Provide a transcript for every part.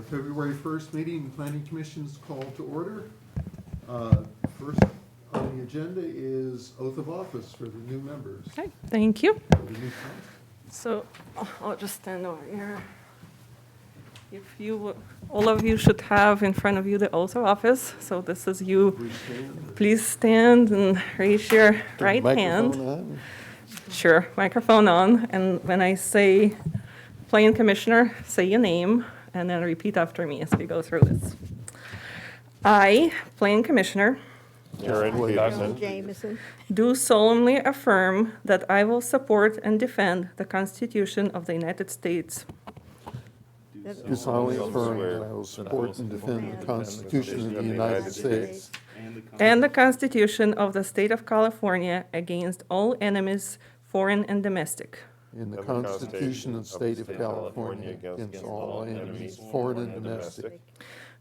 February 1st meeting, the Planning Commission's called to order. First on the agenda is oath of office for the new members. Okay, thank you. For the new council. So I'll just stand over here. If you, all of you should have in front of you the oath of office. So this is you. Please stand. Please stand and raise your right hand. Microphone on. Sure, microphone on. And when I say Planning Commissioner, say your name and then repeat after me as we go through this. I, Planning Commissioner, Jameson. do solemnly affirm that I will support and defend the Constitution of the United States Do solemnly affirm that I will support and defend the Constitution of the United States and the Constitution of the State of California against all enemies, foreign and domestic, and the Constitution of the State of California against all enemies, foreign and domestic,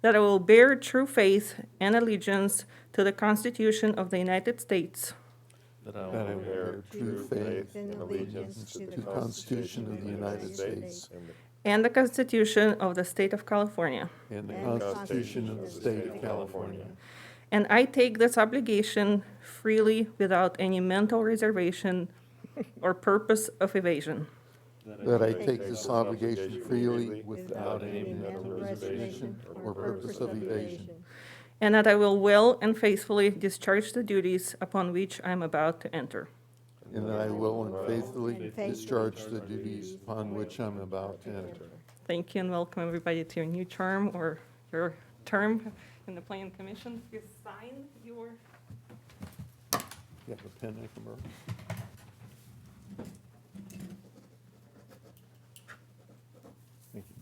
that I will bear true faith and allegiance to the Constitution of the United States that I will bear true faith and allegiance to the Constitution of the United States and the Constitution of the State of California. and the Constitution of the State of California. And I take this obligation freely without any mental reservation or purpose of evasion. That I take this obligation freely without any mental reservation or purpose of evasion. And that I will well and faithfully discharge the duties upon which I am about to enter. And that I will and faithfully discharge the duties upon which I'm about to enter. Thank you and welcome everybody to your new term or your term in the Planning Commission. You sign your... You have a pen I can borrow? Thank you.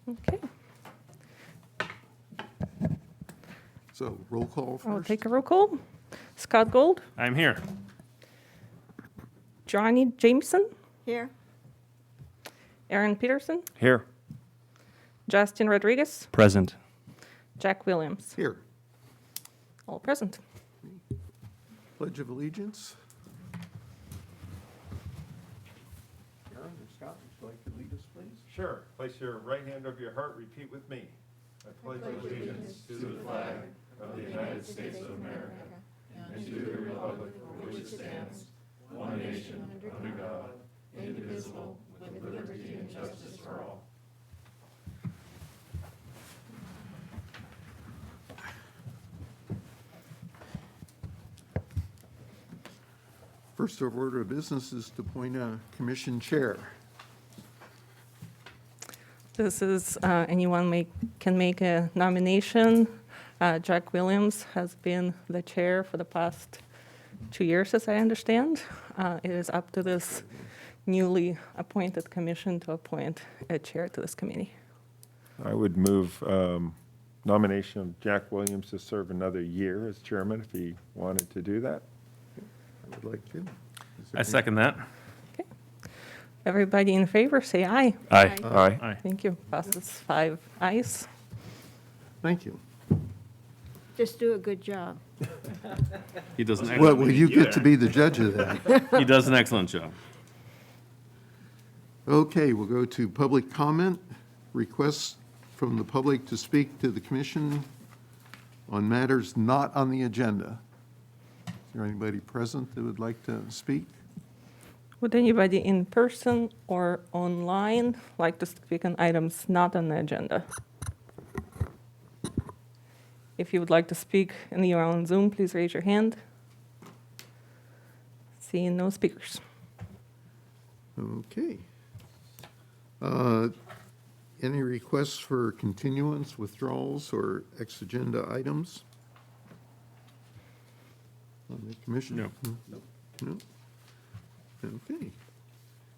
Okay, So roll call I'll first. take a roll call. Scott Gold, I'm here. Johnny Jameson, Here. Aaron Peterson, Here. Justin Rodriguez, Present. Jack Williams, Here. all present. Pledge of Allegiance. Aaron or Scott, would you like to lead us, please? Sure. Place your right hand over your heart. Repeat with me. I pledge allegiance to the flag of the United States of America and to the republic for which it stands, one nation, under God, indivisible, with liberty and justice for all. First order of business is to appoint a commission chair. This is, anyone can make a nomination. Jack Williams has been the chair for the past 2 years, as I understand. It is up to this newly appointed commission to appoint a chair to this committee. I would move nomination of Jack Williams to serve another year as chairman if he wanted to do that. I would like to. Is there I second that. Everybody in favor, say aye. Aye. Aye. Aye. Thank you. Passes 5 ayes. Thank you. Just do a good job. He does an Well, excellent. you get to be the judge of that. He does an excellent job. Okay, we'll go to public comment. Requests from the public to speak to the commission on matters not on the agenda. Is there anybody present that would like to speak? Would anybody in person or online like to speak on items not on the agenda? If you would like to speak and you're on Zoom, please raise your hand. Seeing no speakers. Okay. Any requests for continuance, withdrawals, or ex-agenda items? On the commission? No. No? Okay.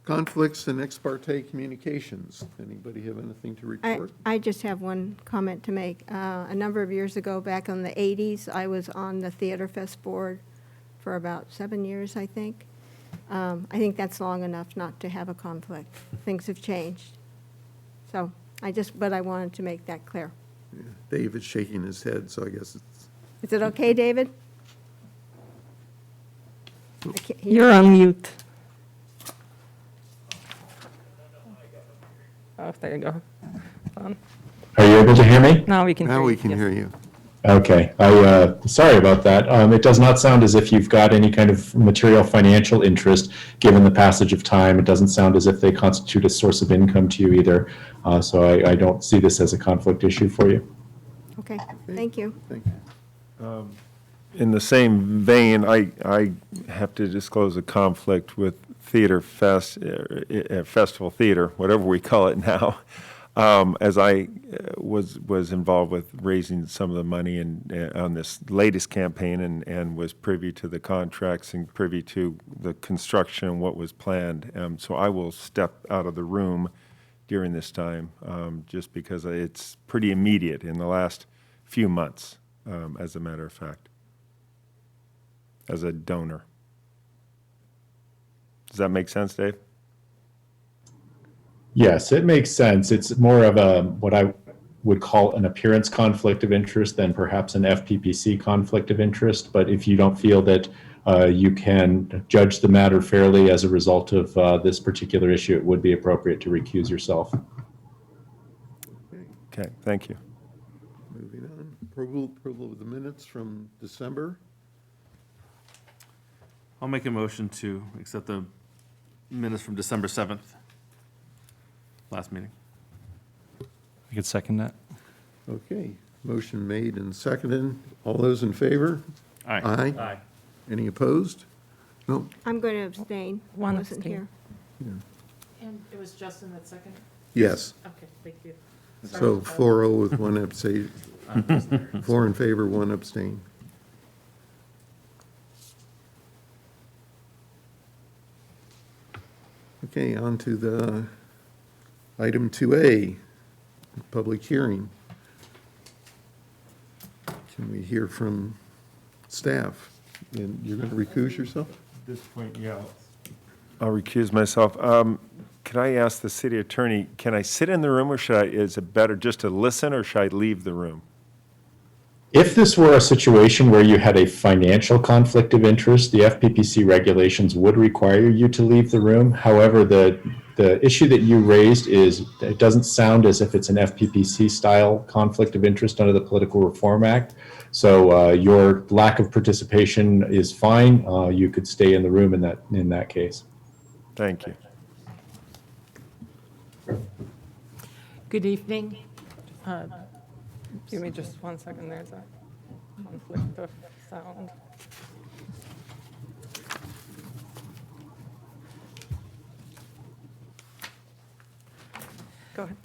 Conflicts and ex parte communications. Anybody have anything to report? I just have one comment to make. A number of years ago, back in the 80s, I was on the Theater Fest board for about 7 years, I think. I think that's long enough not to have a conflict. Things have changed. So but I wanted to make that clear. David's shaking his head, so I guess it's, Is it okay, David? I can't hear. You're on mute. Oh, there you go. Are you able to hear me? Now we can hear now you. we can Yes. hear you. Okay, sorry about that. It does not sound as if you've got any kind of material financial interest, given the passage of time. It doesn't sound as if they constitute a source of income to you either. So I don't see this as a conflict issue for you. Okay, thank you. Thank you. In the same vein, I have to disclose a conflict with Festival Theater, whatever we call it now, as I was involved with raising some of the money on this latest campaign and was privy to the contracts and privy to the construction and what was planned. So I will step out of the room during this time, just because it's pretty immediate in the last few months, as a matter of fact, as a donor. Does that make sense, Dave? Yes, it makes sense. It's more of what I would call an appearance conflict of interest than perhaps an FPPC conflict of interest. But if you don't feel that you can judge the matter fairly as a result of this particular issue, it would be appropriate to recuse yourself. Okay, thank you. Moving on. Approval of the minutes from December. I'll make a motion to accept the minutes from December 7th, last meeting. I could second that. Okay, motion made and seconded. All those in favor? Aye. Aye. Any opposed? No. I'm going to abstain. I One wasn't abstain. here. And it was Justin that second? Yes. Okay, thank you. So 4-0 with one abstain. 4 in favor, 1 abstain. Okay, on to the item 2A, public hearing. Can we hear from staff? And you're going to recuse yourself? At this point, yeah. I'll recuse myself. Can I ask the city attorney, can I sit in the room, or is it better just to listen, or should I leave the room? If this were a situation where you had a financial conflict of interest, the FPPC regulations would require you to leave the room. However, the issue that you raised is, it doesn't sound as if it's an FPPC style conflict of interest under the Political Reform Act. So your lack of participation is fine. You could stay in the room in that case. Thank you. Good evening. Give me just 1 second, there's a conflict of sound. Go ahead.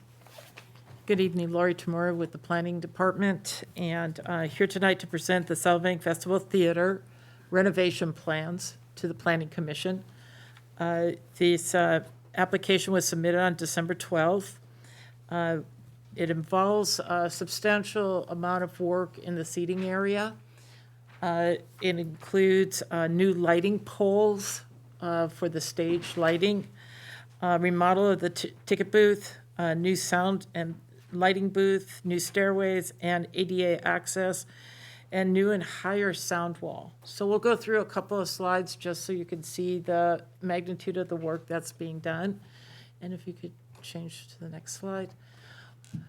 Good evening, Lori Tamura with the Planning Department, and here tonight to present the Solvang Festival Theater renovation plans to the Planning Commission. This application was submitted on December 12th. It involves a substantial amount of work in the seating area. It includes new lighting poles for the stage lighting, remodel of the ticket booth, new sound and lighting booth, new stairways and ADA access, and new and higher sound wall. So we'll go through a couple of slides just so you can see the magnitude of the work that's being done. And if you could change to the next slide.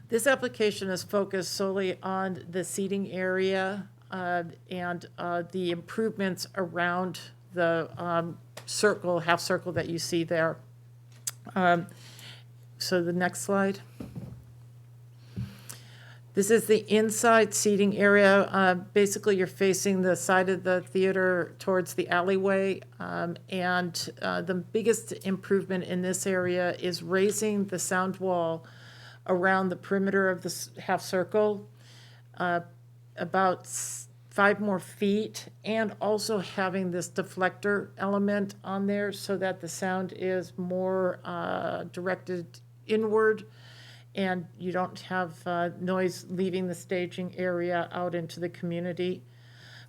This application is focused solely on the seating area and the improvements around the half circle that you see there. So the next slide. This is the inside seating area. Basically, you're facing the side of the theater towards the alleyway. And the biggest improvement in this area is raising the sound wall around the perimeter of the half circle, about 5 more feet, and also having this deflector element on there so that the sound is more directed inward and you don't have noise leaving the staging area out into the community.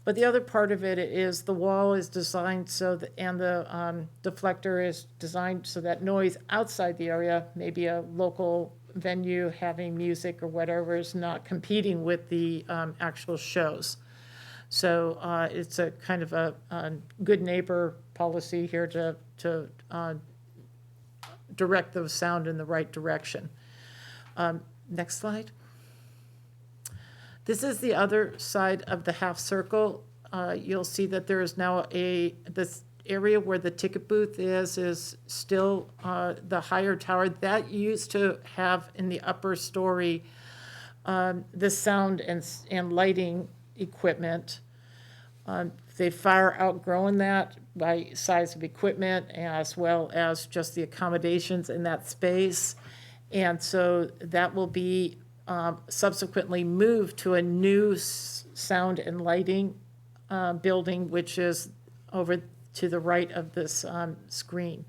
But the other part of it is the wall is designed so that, and the deflector is designed so that noise outside the area, maybe a local venue having music or whatever, is not competing with the actual shows. So it's a kind of a good neighbor policy here to direct the sound in the right direction. Next slide. This is the other side of the half circle. You'll see that there is now this area where the ticket booth is still the higher tower. That used to have in the upper story the sound and lighting equipment. They've far outgrown that by size of equipment as well as just the accommodations in that space. And so that will be subsequently moved to a new sound and lighting building, which is over to the right of this screen.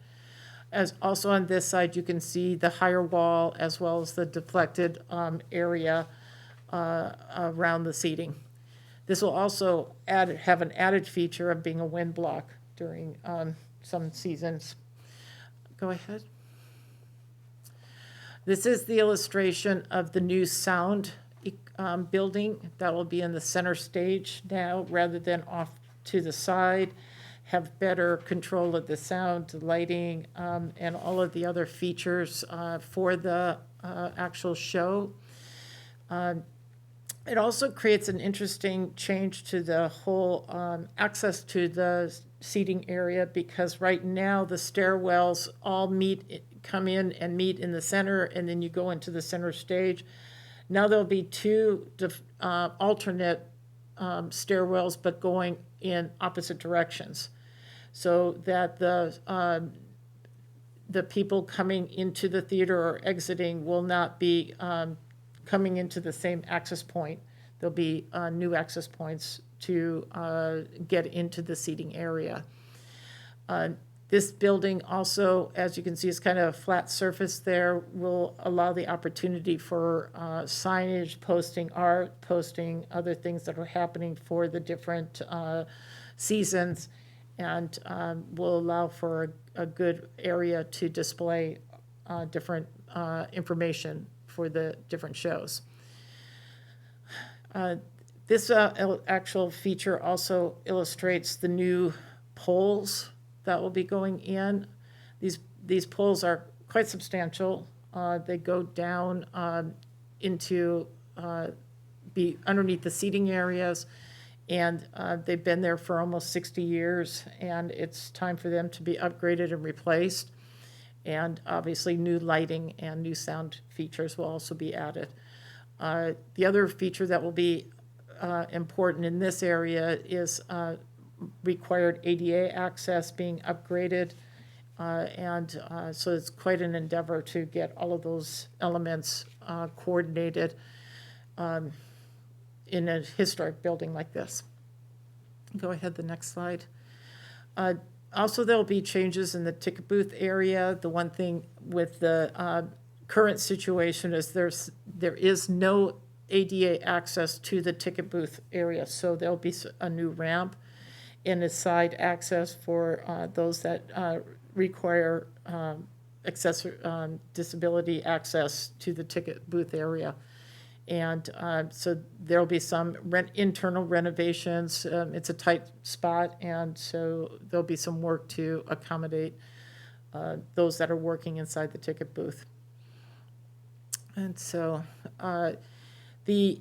As also on this side, you can see the higher wall as well as the deflected area around the seating. This will also have an added feature of being a wind block during some seasons. Go ahead. This is the illustration of the new sound building that will be in the center stage now rather than off to the side, have better control of the sound, lighting, and all of the other features for the actual show. It also creates an interesting change to the whole access to the seating area, because right now the stairwells all come in and meet in the center, and then you go into the center stage. Now there'll be two alternate stairwells, but going in opposite directions, so that the people coming into the theater or exiting will not be coming into the same access point. There'll be new access points to get into the seating area. This building also, as you can see, is kind of a flat surface there, will allow the opportunity for signage, posting art, posting other things that are happening for the different seasons, and will allow for a good area to display different information for the different shows. This actual feature also illustrates the new poles that will be going in. These poles are quite substantial. They go down into be underneath the seating areas, and they've been there for almost 60 years, and it's time for them to be upgraded and replaced. And obviously, new lighting and new sound features will also be added. The other feature that will be important in this area is required ADA access being upgraded. So it's quite an endeavor to get all of those elements coordinated in a historic building like this. Go ahead, the next slide. Also, there'll be changes in the ticket booth area. The one thing with the current situation is there is no ADA access to the ticket booth area, so there'll be a new ramp and a side access for those that require disability access to the ticket booth area. And so there'll be some internal renovations. It's a tight spot, and so there'll be some work to accommodate those that are working inside the ticket booth. And so the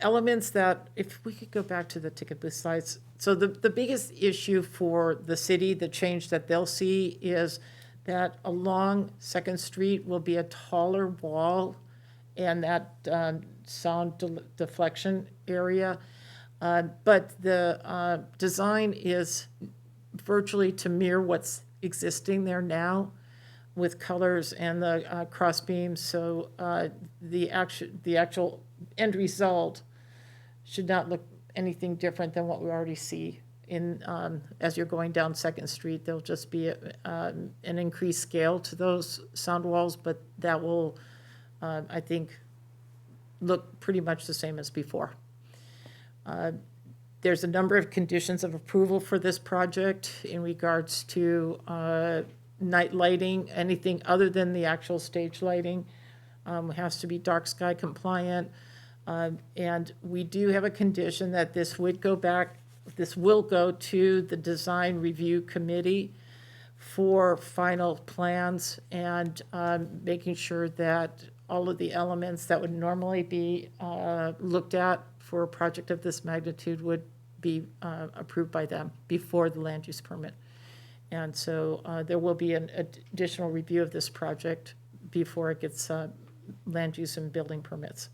elements that, if we could go back to the ticket booth slides. So the biggest issue for the city, the change that they'll see, is that along 2nd Street will be a taller wall and that sound deflection area. But the design is virtually to mirror what's existing there now with colors and the cross beams. So the actual end result should not look anything different than what we already see in as you're going down 2nd Street. There'll just be an increased scale to those sound walls, but that will, I think, look pretty much the same as before. There's a number of conditions of approval for this project in regards to night lighting. Anything other than the actual stage lighting has to be dark sky compliant. And we do have a condition that this will go to the design review committee for final plans and making sure that all of the elements that would normally be looked at for a project of this magnitude would be approved by them before the land use permit. And so there will be an additional review of this project before it gets land use and building permits.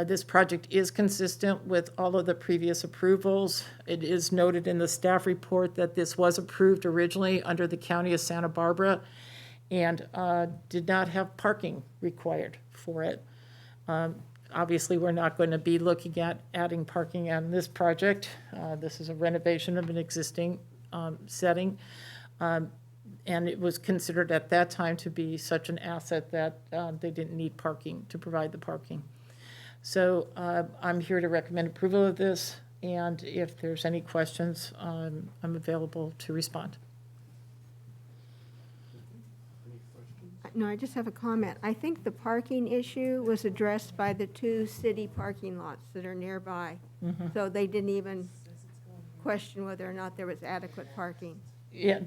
This project is consistent with all of the previous approvals. It is noted in the staff report that this was approved originally under the County of Santa Barbara and did not have parking required for it. Obviously, we're not going to be looking at adding parking on this project. This is a renovation of an existing setting. And it was considered at that time to be such an asset that they didn't need parking to provide the parking. So I'm here to recommend approval of this, and if there's any questions, I'm available to respond. No, I just have a comment. I think the parking issue was addressed by the 2 city parking lots that are nearby. So they didn't even question whether or not there was adequate parking. Yeah,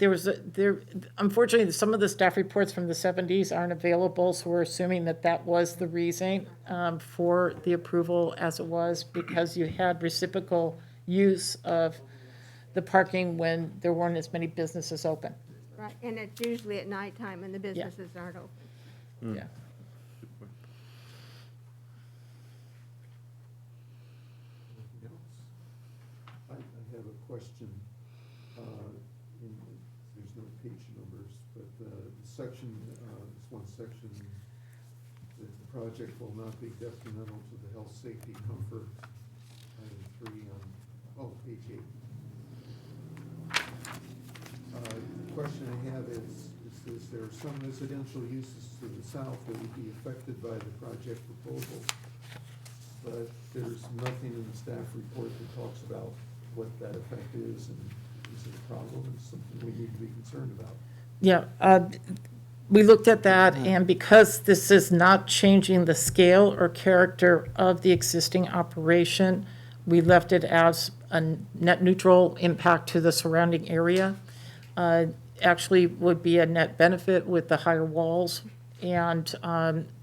unfortunately, some of the staff reports from the 70s aren't available, so we're assuming that that was the reason for the approval as it was, because you had reciprocal use of the parking when there weren't as many businesses open. Right, and it's usually at nighttime and the businesses aren't open. Yeah. Anything else? I have a question. There's no page numbers, but the section, this one section, that the project will not be detrimental to the health, safety, comfort, item 3 on, page 8. The question I have is there some residential uses to the south that would be affected by the project proposal? But there's nothing in the staff report that talks about what that effect is, and is it a problem, and something we need to be concerned about? Yeah, we looked at that, and because this is not changing the scale or character of the existing operation, we left it as a net neutral impact to the surrounding area. Actually would be a net benefit with the higher walls and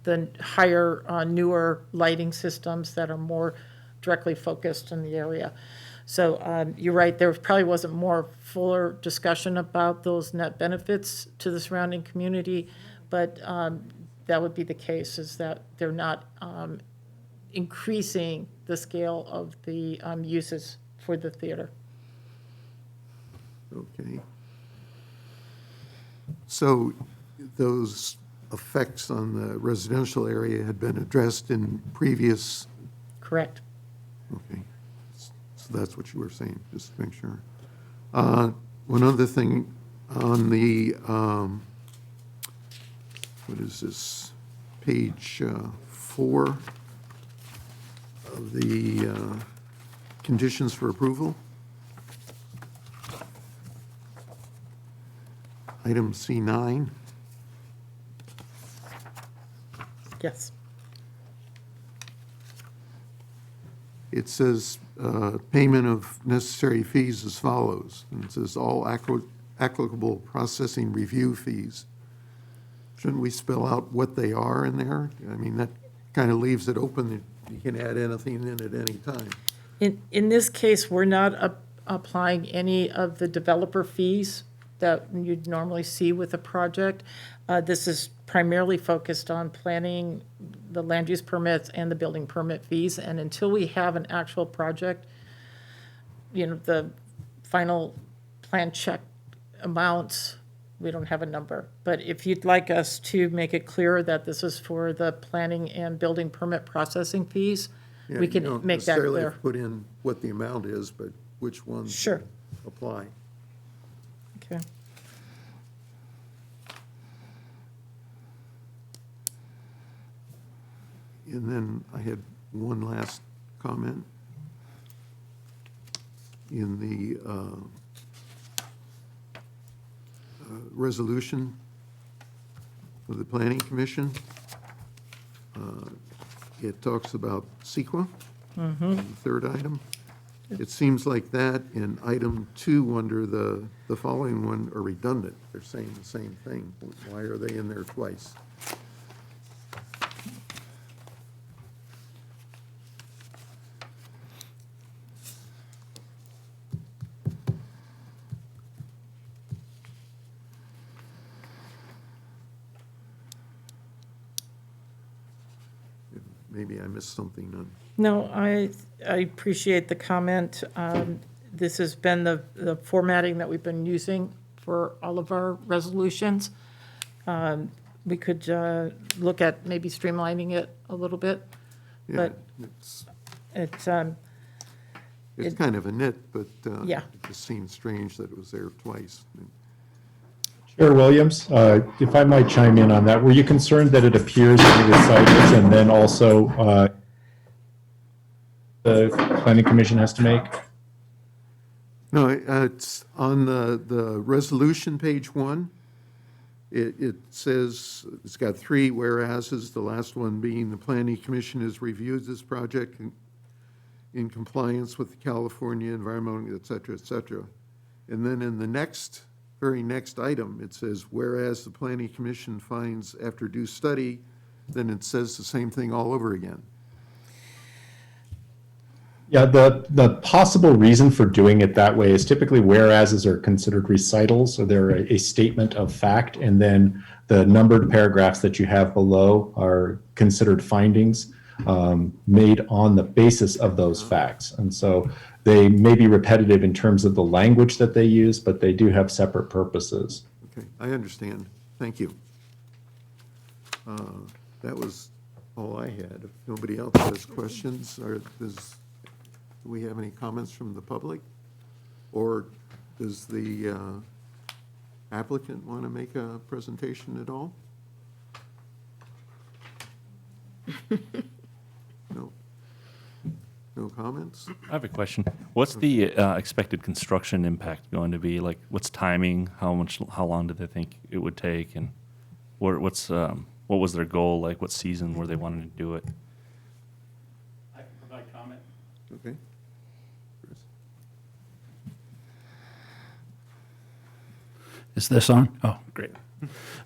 the higher, newer lighting systems that are more directly focused in the area. So you're right, there probably wasn't more fuller discussion about those net benefits to the surrounding community, but that would be the case, is that they're not increasing the scale of the uses for the theater. Okay. So those effects on the residential area had been addressed in previous, Correct. okay. So that's what you were saying, just to make sure. One other thing on the, what is this, page 4 of the conditions for approval. Item C9. Yes. It says payment of necessary fees as follows. And it says all applicable processing review fees. Shouldn't we spell out what they are in there? I mean, that kind of leaves it open. You can add anything in at any time. In this case, we're not applying any of the developer fees that you'd normally see with a project. This is primarily focused on planning, the land use permits and the building permit fees. And until we have an actual project, the final plan check amounts, we don't have a number. But if you'd like us to make it clearer that this is for the planning and building permit processing fees, Yeah, we you can don't make that necessarily clear. have to put in what the amount is, but which ones Sure. apply. Okay. And then I had one last comment. in the resolution of the Planning Commission. It talks about CEQA, the third item. It seems like that and item 2 under the following one are redundant. They're saying the same thing. Why are they in there twice? Maybe I missed something on. No, I appreciate the comment. This has been the formatting that we've been using for all of our resolutions. We could look at maybe streamlining it a little bit, Yeah, but it's it's, kind of a nit, but Yeah. it just seems strange that it was there twice. Chair Williams, if I might chime in on that, were you concerned that it appears in the recitals and then also the planning commission has to make? No, it's on the resolution, page 1. It says, it's got 3 whereases, the last one being the planning commission has reviewed this project in compliance with the California environmental, et cetera, and then in the very next item, it says, whereas the planning commission finds after due study, then it says the same thing all over again. Yeah, the possible reason for doing it that way is typically whereases are considered recitals, so they're a statement of fact, and then the numbered paragraphs that you have below are considered findings made on the basis of those facts. And so they may be repetitive in terms of the language that they use, but they do have separate purposes. Okay, I understand. Thank you. That was all I had. If nobody else has questions, or do we have any comments from the public? Or does the applicant want to make a presentation at all? No? No comments? I have a question. What's the expected construction impact going to be? Like, what's timing? How long do they think it would take? And what was their goal? Like, what season were they wanting to do it? I can provide comment. Okay. Chris? Is this on? Oh, great.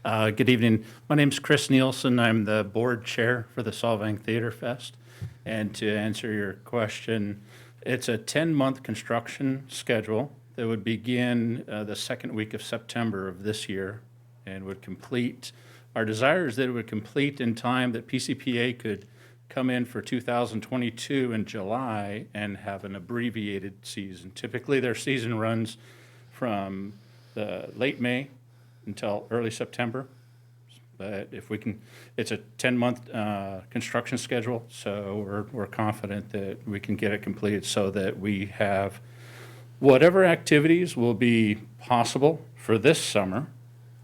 Good evening. My name's Chris Nielsen. I'm the board chair for the Solvang Theater Fest. And to answer your question, it's a 10-month construction schedule that would begin the second week of September of this year and would complete. Our desire is that it would complete in time that PCPA could come in for 2022 in July and have an abbreviated season. Typically, their season runs from the late May until early September. But if we can, it's a 10-month construction schedule, so we're confident that we can get it completed so that we have whatever activities will be possible for this summer,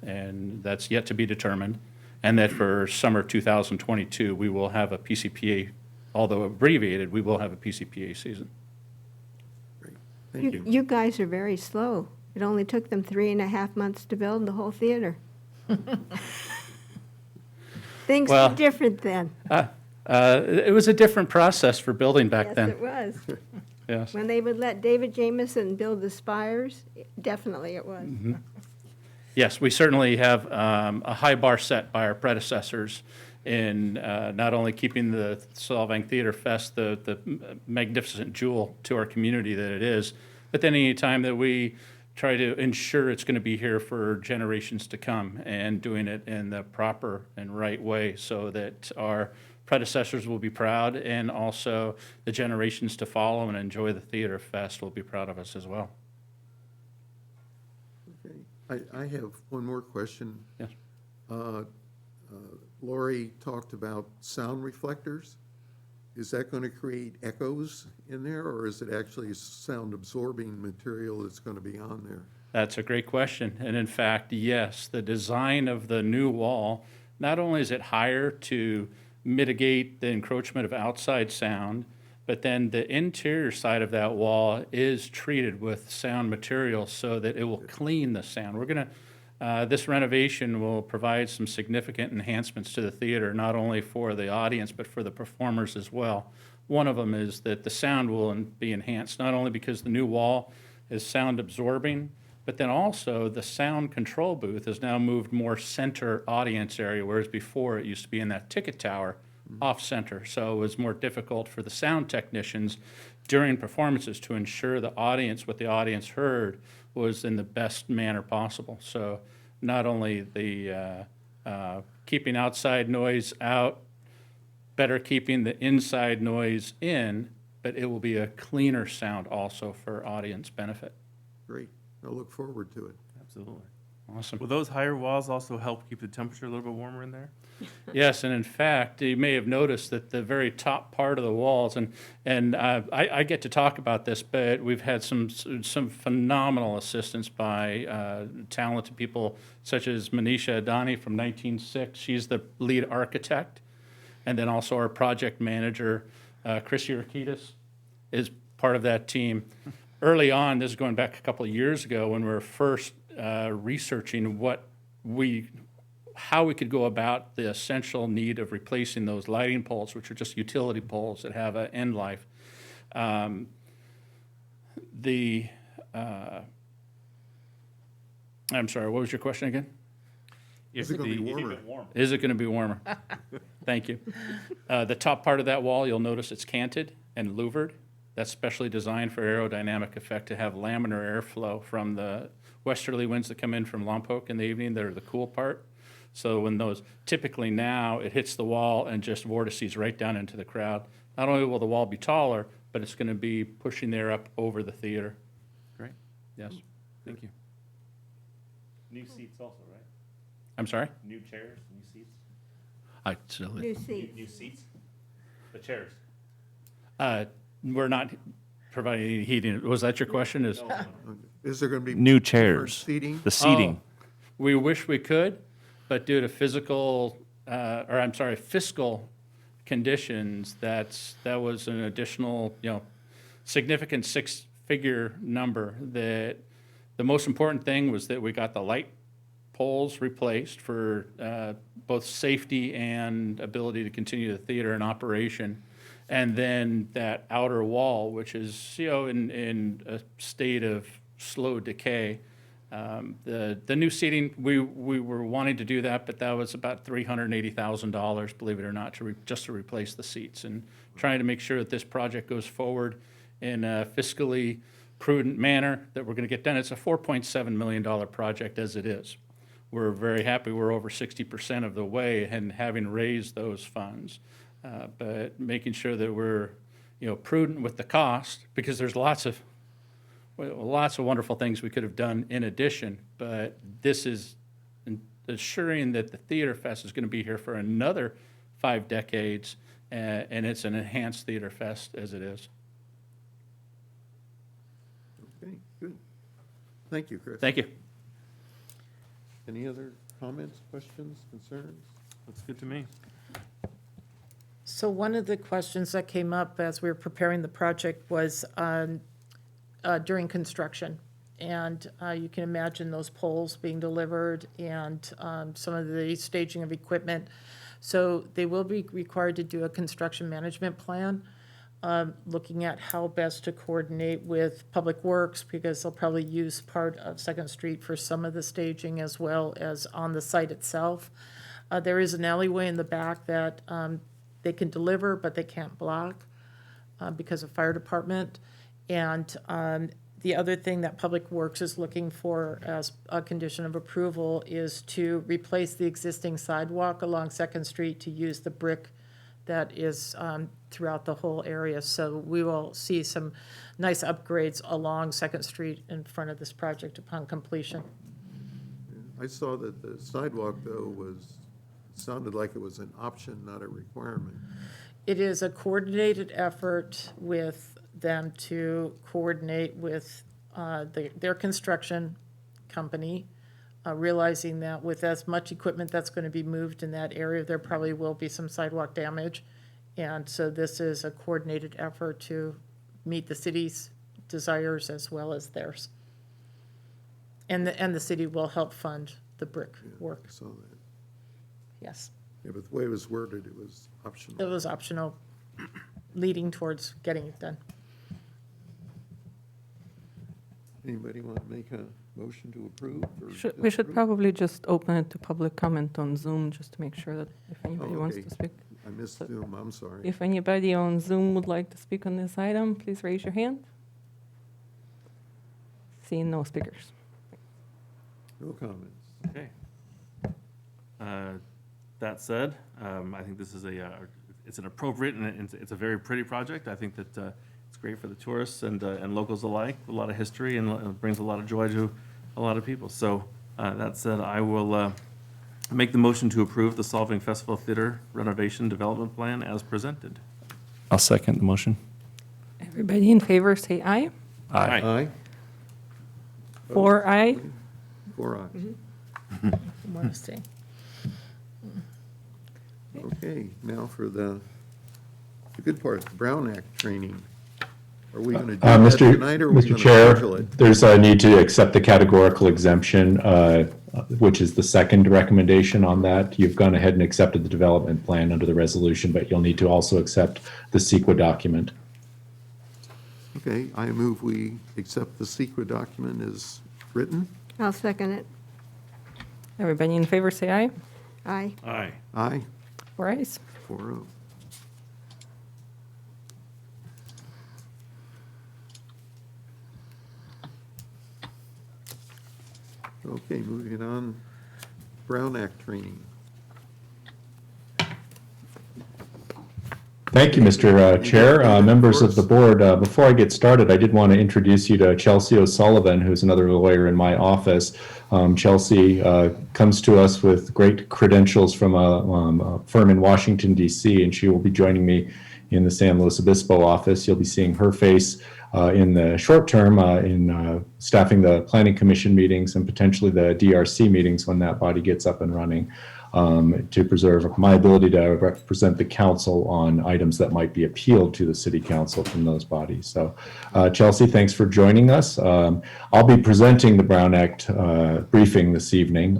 and that's yet to be determined, and that for summer 2022, we will have a PCPA, although abbreviated, we will have a PCPA season. Great. Thank you. You guys are very slow. It only took them 3.5 months to build the whole theater. Things Well, were different then. It was a different process for building back Yes, then. it was. Yes. When they would let David Jameson build the spires, definitely it was. Yes, we certainly have a high bar set by our predecessors in not only keeping the Solvang Theater Fest the magnificent jewel to our community that it is, but then any time that we try to ensure it's going to be here for generations to come and doing it in the proper and right way so that our predecessors will be proud and also the generations to follow and enjoy the Theater Fest will be proud of us as well. Okay. I have one more question. Yes. Lori talked about sound reflectors. Is that going to create echoes in there, or is it actually sound absorbing material that's going to be on there? That's a great question. And in fact, yes, the design of the new wall, not only is it higher to mitigate the encroachment of outside sound, But then the interior side of that wall is treated with sound material so that it will clean the sound. We're going to, this renovation will provide some significant enhancements to the theater, not only for the audience, but for the performers as well. One of them is that the sound will be enhanced, not only because the new wall is sound absorbing, but then also the sound control booth has now moved more center audience area, whereas before it used to be in that ticket tower off center. So it was more difficult for the sound technicians during performances to ensure the audience, what the audience heard was in the best manner possible. So not only the keeping outside noise out, better keeping the inside noise in, but it will be a cleaner sound also for audience benefit. Great. I look forward to it. Absolutely. Awesome. Will those higher walls also help keep the temperature a little bit warmer in there? Yes, and in fact, you may have noticed that the very top part of the walls, and I get to talk about this, but we've had some phenomenal assistance by talented people such as Manisha Adani from 196. She's the lead architect, and then also our project manager, Chris Yurkidis, is part of that team. Early on, this is going back a couple of years ago when we were first researching how we could go about the essential need of replacing those lighting poles, which are just utility poles that have an end life. I'm sorry, what was your question again? Is it going to be warmer? Is it going to be warmer? Thank you. The top part of that wall, you'll notice it's canted and louvered. That's specially designed for aerodynamic effect to have laminar airflow from the westerly winds that come in from Lompoc in the evening. They're the cool part. So when those, typically now, it hits the wall and just vortices right down into the crowd. Not only will the wall be taller, but it's going to be pushing the air up over the theater. Great. Yes. Thank you. New seats also, right? I'm sorry? New chairs, new seats? New seats. New seats? The chairs. We're not providing any heating. Was that your question? Is Is there going to be New different chairs. seating? The seating. we wish we could, but due to fiscal conditions, that was an additional, significant six-figure number. That the most important thing was that we got the light poles replaced for both safety and ability to continue the theater in operation. And then that outer wall, which is, in a state of slow decay. The new seating, we were wanting to do that, but that was about $380,000, believe it or not, just to replace the seats. And trying to make sure that this project goes forward in a fiscally prudent manner that we're going to get done. It's a $4.7 million project as it is. We're very happy we're over 60% of the way and having raised those funds. But making sure that we're, prudent with the cost, because there's lots of wonderful things we could have done in addition. But this is assuring that the Theater Fest is going to be here for another 5 decades, and it's an enhanced Theater Fest as it is. Okay, good. Thank you, Chris. Thank you. Any other comments, questions, concerns? Looks good to me. So one of the questions that came up as we were preparing the project was during construction. And you can imagine those poles being delivered and some of the staging of equipment. So they will be required to do a construction management plan, looking at how best to coordinate with Public Works, because they'll probably use part of Second Street for some of the staging as well as on the site itself. There is an alleyway in the back that they can deliver, but they can't block because of fire department. And the other thing that Public Works is looking for as a condition of approval is to replace the existing sidewalk along Second Street to use the brick that is throughout the whole area. So we will see some nice upgrades along Second Street in front of this project upon completion. I saw that the sidewalk, though, sounded like it was an option, not a requirement. It is a coordinated effort with them to coordinate with their construction company, realizing that with as much equipment that's going to be moved in that area, there probably will be some sidewalk damage. And so this is a coordinated effort to meet the city's desires as well as theirs. And the city will help fund the brick work, I saw that. yes. Yeah, but the way it was worded, it was It optional. was optional, leading towards getting it done. Anybody want to make a motion to approve? Or We should disapprove? probably just open it to public comment on Zoom, just to make sure that if anybody wants okay. to speak. I missed Zoom, I'm sorry. If anybody on Zoom would like to speak on this item, please raise your hand. Seeing no speakers. No comments. Okay. That said, I think this is it's an appropriate and it's a very pretty project. I think that it's great for the tourists and locals alike, a lot of history and it brings a lot of joy to a lot of people. So that said, I will make the motion to approve the Solvang Festival Theater renovation development plan as presented. I'll second the motion. Everybody in favor, say aye. Aye. Aye? 4 aye. 4 ayes. Mm-hmm. More to say. Okay, now for the good part, the Brown Act training. Are we going to do that Mr. tonight, or are we Mr. going to Chair, schedule it? there's a need to accept the categorical exemption, which is the second recommendation on that. You've gone ahead and accepted the development plan under the resolution, but you'll need to also accept the CEQA document. Okay, I move we accept the secret document as written. I'll second it. Everybody in favor, say aye. Aye. Aye. Aye, 4 ayes. 4-0. Okay, moving on, Brown Act training. Thank you, Mr. Chair. Anything Members for of the us? board, before I get started, I did want to introduce you to Chelsea O'Sullivan, who's another lawyer in my office. Chelsea comes to us with great credentials from a firm in Washington, D.C., and she will be joining me in the San Luis Obispo office. You'll be seeing her face in the short term in staffing the Planning Commission meetings and potentially the DRC meetings when that body gets up and running. To preserve my ability to represent the council on items that might be appealed to the city council from those bodies. So Chelsea, thanks for joining us. I'll be presenting the Brown Act briefing this evening.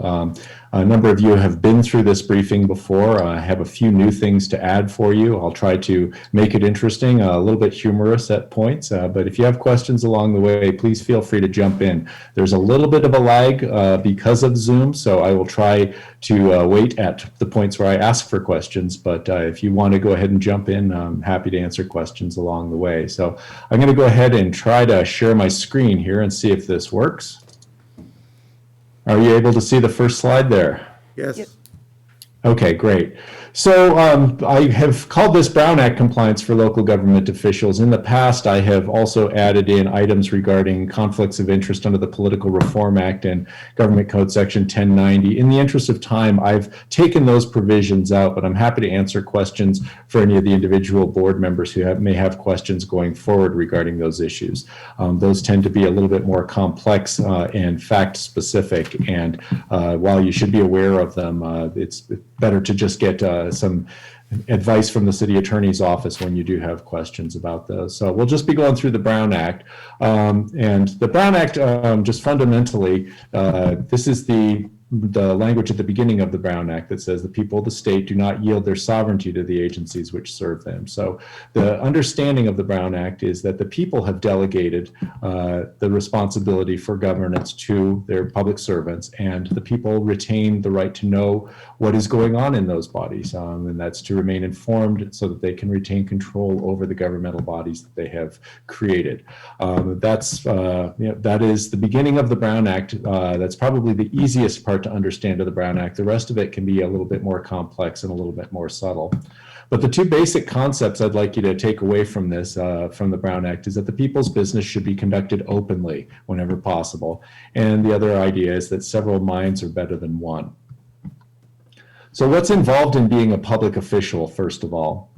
A number of you have been through this briefing before. I have a few new things to add for you. I'll try to make it interesting, a little bit humorous at points, but if you have questions along the way, please feel free to jump in. There's a little bit of a lag because of Zoom, so I will try to wait at the points where I ask for questions, but if you want to go ahead and jump in, I'm happy to answer questions along the way. So I'm going to go ahead and try to share my screen here and see if this works. Are you able to see the first slide there? Yes. Okay, great. So I have called this Brown Act compliance for local government officials. In the past, I have also added in items regarding conflicts of interest under the Political Reform Act and Government Code Section 1090. In the interest of time, I've taken those provisions out, but I'm happy to answer questions for any of the individual board members who may have questions going forward regarding those issues. Those tend to be a little bit more complex and fact-specific, and while you should be aware of them, it's better to just get some advice from the city attorney's office when you do have questions about those. So we'll just be going through the Brown Act. And the Brown Act, just fundamentally, this is the language at the beginning of the Brown Act that says the people of the state do not yield their sovereignty to the agencies which serve them. So the understanding of the Brown Act is that the people have delegated the responsibility for governance to their public servants, and the people retain the right to know what is going on in those bodies, and that's to remain informed so that they can retain control over the governmental bodies that they have created. That is the beginning of the Brown Act. That's probably the easiest part to understand of the Brown Act. The rest of it can be a little bit more complex and a little bit more subtle. But the two basic concepts I'd like you to take away from this, from the Brown Act, is that the people's business should be conducted openly whenever possible. And the other idea is that several minds are better than one. So what's involved in being a public official, first of all?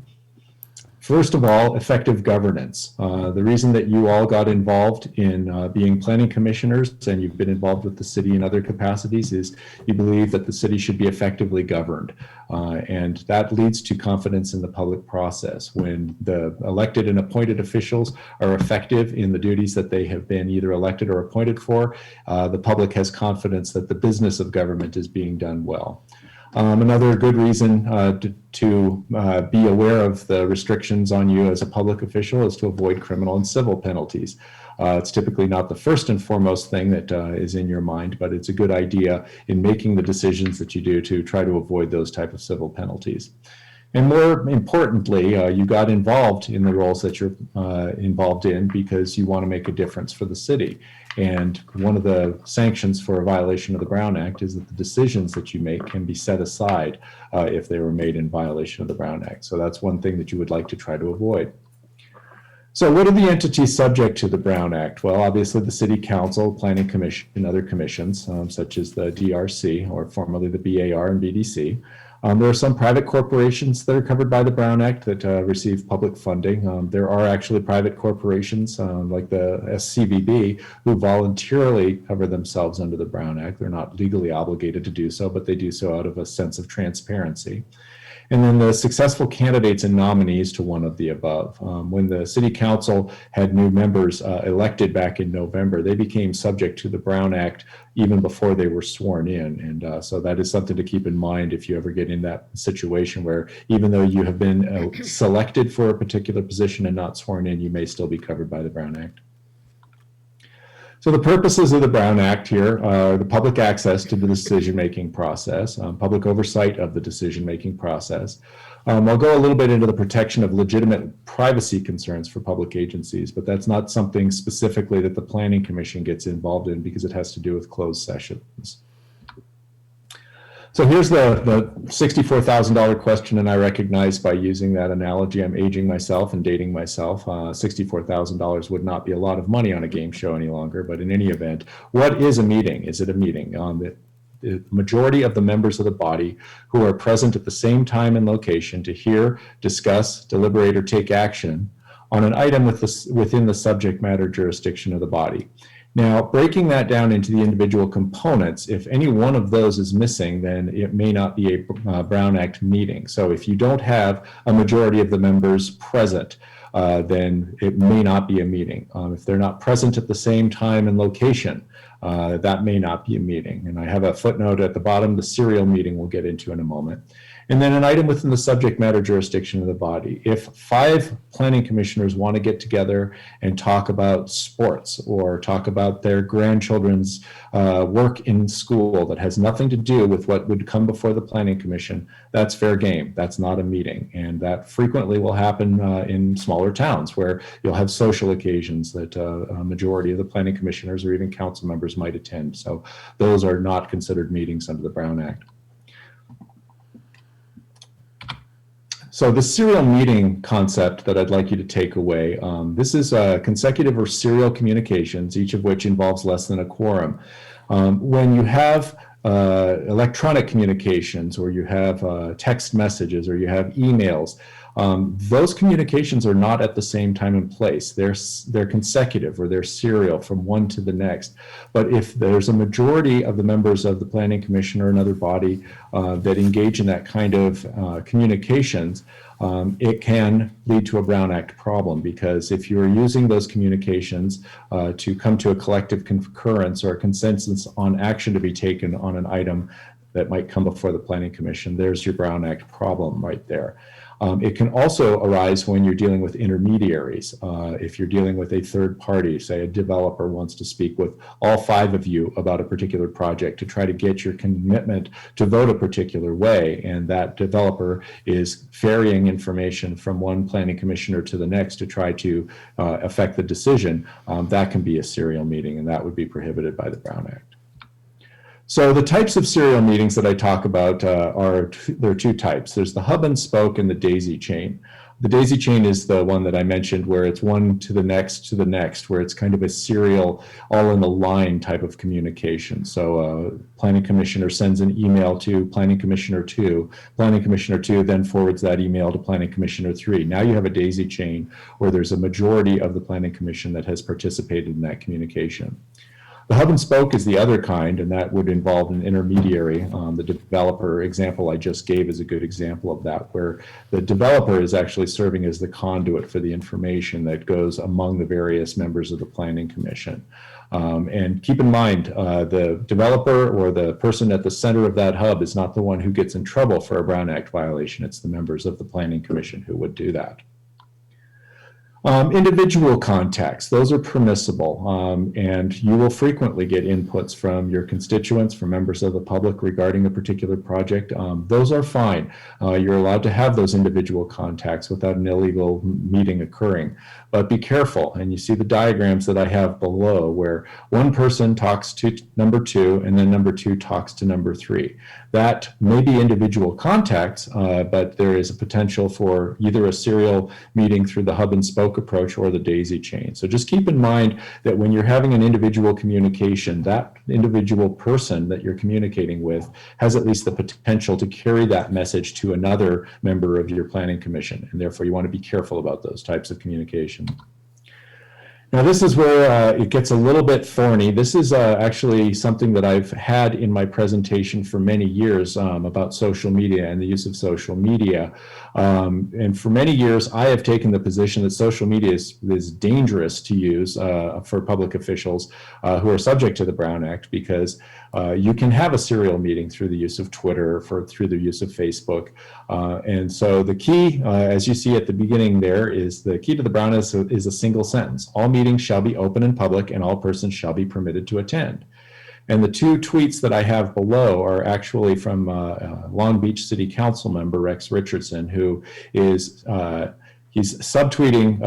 First of all, effective governance. The reason that you all got involved in being planning commissioners and you've been involved with the city in other capacities is you believe that the city should be effectively governed. And that leads to confidence in the public process. When the elected and appointed officials are effective in the duties that they have been either elected or appointed for, the public has confidence that the business of government is being done well. Another good reason to be aware of the restrictions on you as a public official is to avoid criminal and civil penalties. It's typically not the first and foremost thing that is in your mind, but it's a good idea in making the decisions that you do to try to avoid those type of civil penalties. And more importantly, you got involved in the roles that you're involved in because you want to make a difference for the city. And one of the sanctions for a violation of the Brown Act is that the decisions that you make can be set aside if they were made in violation of the Brown Act. So that's one thing that you would like to try to avoid. So what are the entities subject to the Brown Act? Well, obviously the City Council, Planning Commission, and other commissions, such as the DRC, or formerly the BAR and BDC. There are some private corporations that are covered by the Brown Act that receive public funding. There are actually private corporations like the SCVB who voluntarily cover themselves under the Brown Act. They're not legally obligated to do so, but they do so out of a sense of transparency. And then the successful candidates and nominees to one of the above. When the City Council had new members elected back in November, they became subject to the Brown Act even before they were sworn in. And so that is something to keep in mind if you ever get in that situation where even though you have been selected for a particular position and not sworn in, you may still be covered by the Brown Act. So the purposes of the Brown Act here are the public access to the decision-making process, public oversight of the decision-making process. I'll go a little bit into the protection of legitimate privacy concerns for public agencies, but that's not something specifically that the Planning Commission gets involved in because it has to do with closed sessions. So here's the $64,000 question, and I recognize by using that analogy, I'm aging myself and dating myself. $64,000 would not be a lot of money on a game show any longer, but in any event, what is a meeting? Is it a meeting? The majority of the members of the body who are present at the same time and location to hear, discuss, deliberate, or take action on an item within the subject matter jurisdiction of the body. Now, breaking that down into the individual components, if any one of those is missing, then it may not be a Brown Act meeting. So if you don't have a majority of the members present, then it may not be a meeting. If they're not present at the same time and location, that may not be a meeting. And I have a footnote at the bottom, the serial meeting we'll get into in a moment. And then an item within the subject matter jurisdiction of the body. If 5 planning commissioners want to get together and talk about sports or talk about their grandchildren's work in school that has nothing to do with what would come before the planning commission, that's fair game. That's not a meeting. And that frequently will happen in smaller towns where you'll have social occasions that a majority of the planning commissioners or even council members might attend. So those are not considered meetings under the Brown Act. So the serial meeting concept that I'd like you to take away, this is consecutive or serial communications, each of which involves less than a quorum. When you have electronic communications or you have text messages or you have emails, those communications are not at the same time and place. They're consecutive or they're serial from one to the next. But if there's a majority of the members of the Planning Commission or another body that engage in that kind of communications, it can lead to a Brown Act problem, because if you're using those communications to come to a collective concurrence or a consensus on action to be taken on an item that might come before the Planning Commission, there's your Brown Act problem right there. It can also arise when you're dealing with intermediaries. If you're dealing with a third party, say a developer wants to speak with all 5 of you about a particular project to try to get your commitment to vote a particular way, and that developer is ferrying information from one planning commissioner to the next to try to affect the decision, that can be a serial meeting, and that would be prohibited by the Brown Act. So the types of serial meetings that I talk about there are 2 types. There's the hub and spoke and the daisy chain. The daisy chain is the one that I mentioned where it's one to the next, where it's kind of a serial, all in a line type of communication. So planning commissioner sends an email to planning commissioner 2, planning commissioner 2 then forwards that email to planning commissioner 3. Now you have a daisy chain where there's a majority of the planning commission that has participated in that communication. The hub and spoke is the other kind, and that would involve an intermediary. The developer example I just gave is a good example of that, where the developer is actually serving as the conduit for the information that goes among the various members of the Planning Commission. And keep in mind, the developer or the person at the center of that hub is not the one who gets in trouble for a Brown Act violation. It's the members of the Planning Commission who would do that. Individual contacts, those are permissible, and you will frequently get inputs from your constituents, from members of the public regarding a particular project. Those are fine. You're allowed to have those individual contacts without an illegal meeting occurring. But be careful, and you see the diagrams that I have below where one person talks to number 2 and then number 2 talks to number 3. That may be individual contacts, but there is a potential for either a serial meeting through the hub and spoke approach or the daisy chain. So just keep in mind that when you're having an individual communication, that individual person that you're communicating with has at least the potential to carry that message to another member of your planning commission, and therefore you want to be careful about those types of communication. Now this is where it gets a little bit thorny. This is actually something that I've had in my presentation for many years about social media and the use of social media. And for many years, I have taken the position that social media is dangerous to use for public officials who are subject to the Brown Act, because you can have a serial meeting through the use of Twitter, through the use of Facebook. And so the key, as you see at the beginning there, is the key to the Brown Act is a single sentence. All meetings shall be open and public, and all persons shall be permitted to attend. And the 2 tweets that I have below are actually from Long Beach City Council member Rex Richardson, who is he's subtweeting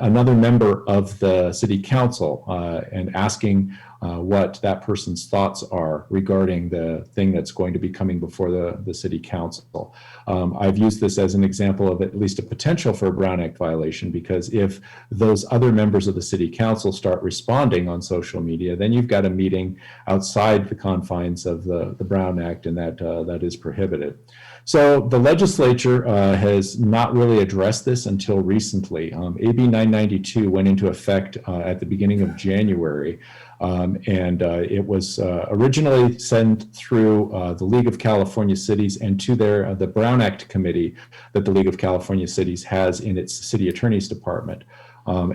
another member of the City Council and asking what that person's thoughts are regarding the thing that's going to be coming before the City Council. I've used this as an example of at least a potential for a Brown Act violation, because if those other members of the City Council start responding on social media, then you've got a meeting outside the confines of the Brown Act, and that is prohibited. So the legislature has not really addressed this until recently. AB 992 went into effect at the beginning of January. And it was originally sent through the League of California Cities and to the Brown Act committee that the League of California Cities has in its city attorney's department.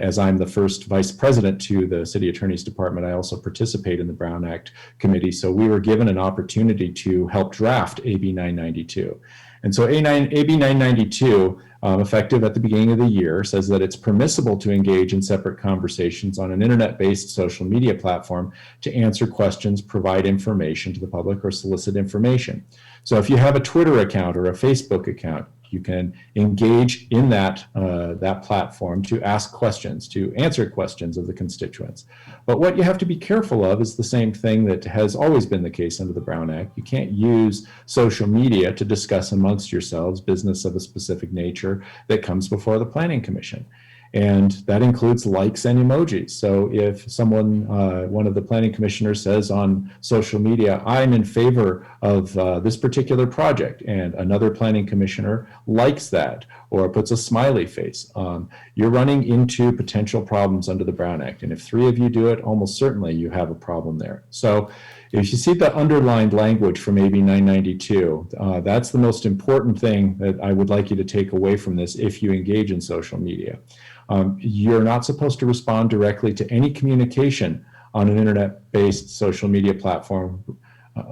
As I'm the first vice president to the city attorney's department, I also participate in the Brown Act committee. So we were given an opportunity to help draft AB 992. And so AB 992, effective at the beginning of the year, says that it's permissible to engage in separate conversations on an internet-based social media platform to answer questions, provide information to the public, or solicit information. So if you have a Twitter account or a Facebook account, you can engage in that platform to ask questions, to answer questions of the constituents. But what you have to be careful of is the same thing that has always been the case under the Brown Act. You can't use social media to discuss amongst yourselves business of a specific nature that comes before the Planning Commission. And that includes likes and emojis. So if someone, one of the planning commissioners says on social media, I'm in favor of this particular project, and another planning commissioner likes that or puts a smiley face, you're running into potential problems under the Brown Act. And if 3 of you do it, almost certainly you have a problem there. So if you see the underlined language from AB 992, that's the most important thing that I would like you to take away from this if you engage in social media. You're not supposed to respond directly to any communication on an internet-based social media platform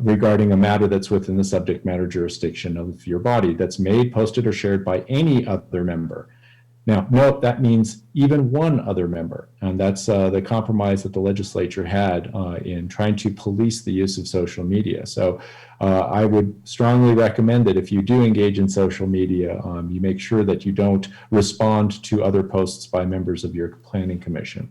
regarding a matter that's within the subject matter jurisdiction of your body that's made, posted, or shared by any other member. Now, note that means even one other member, and that's the compromise that the legislature had in trying to police the use of social media. So I would strongly recommend that if you do engage in social media, you make sure that you don't respond to other posts by members of your planning commission.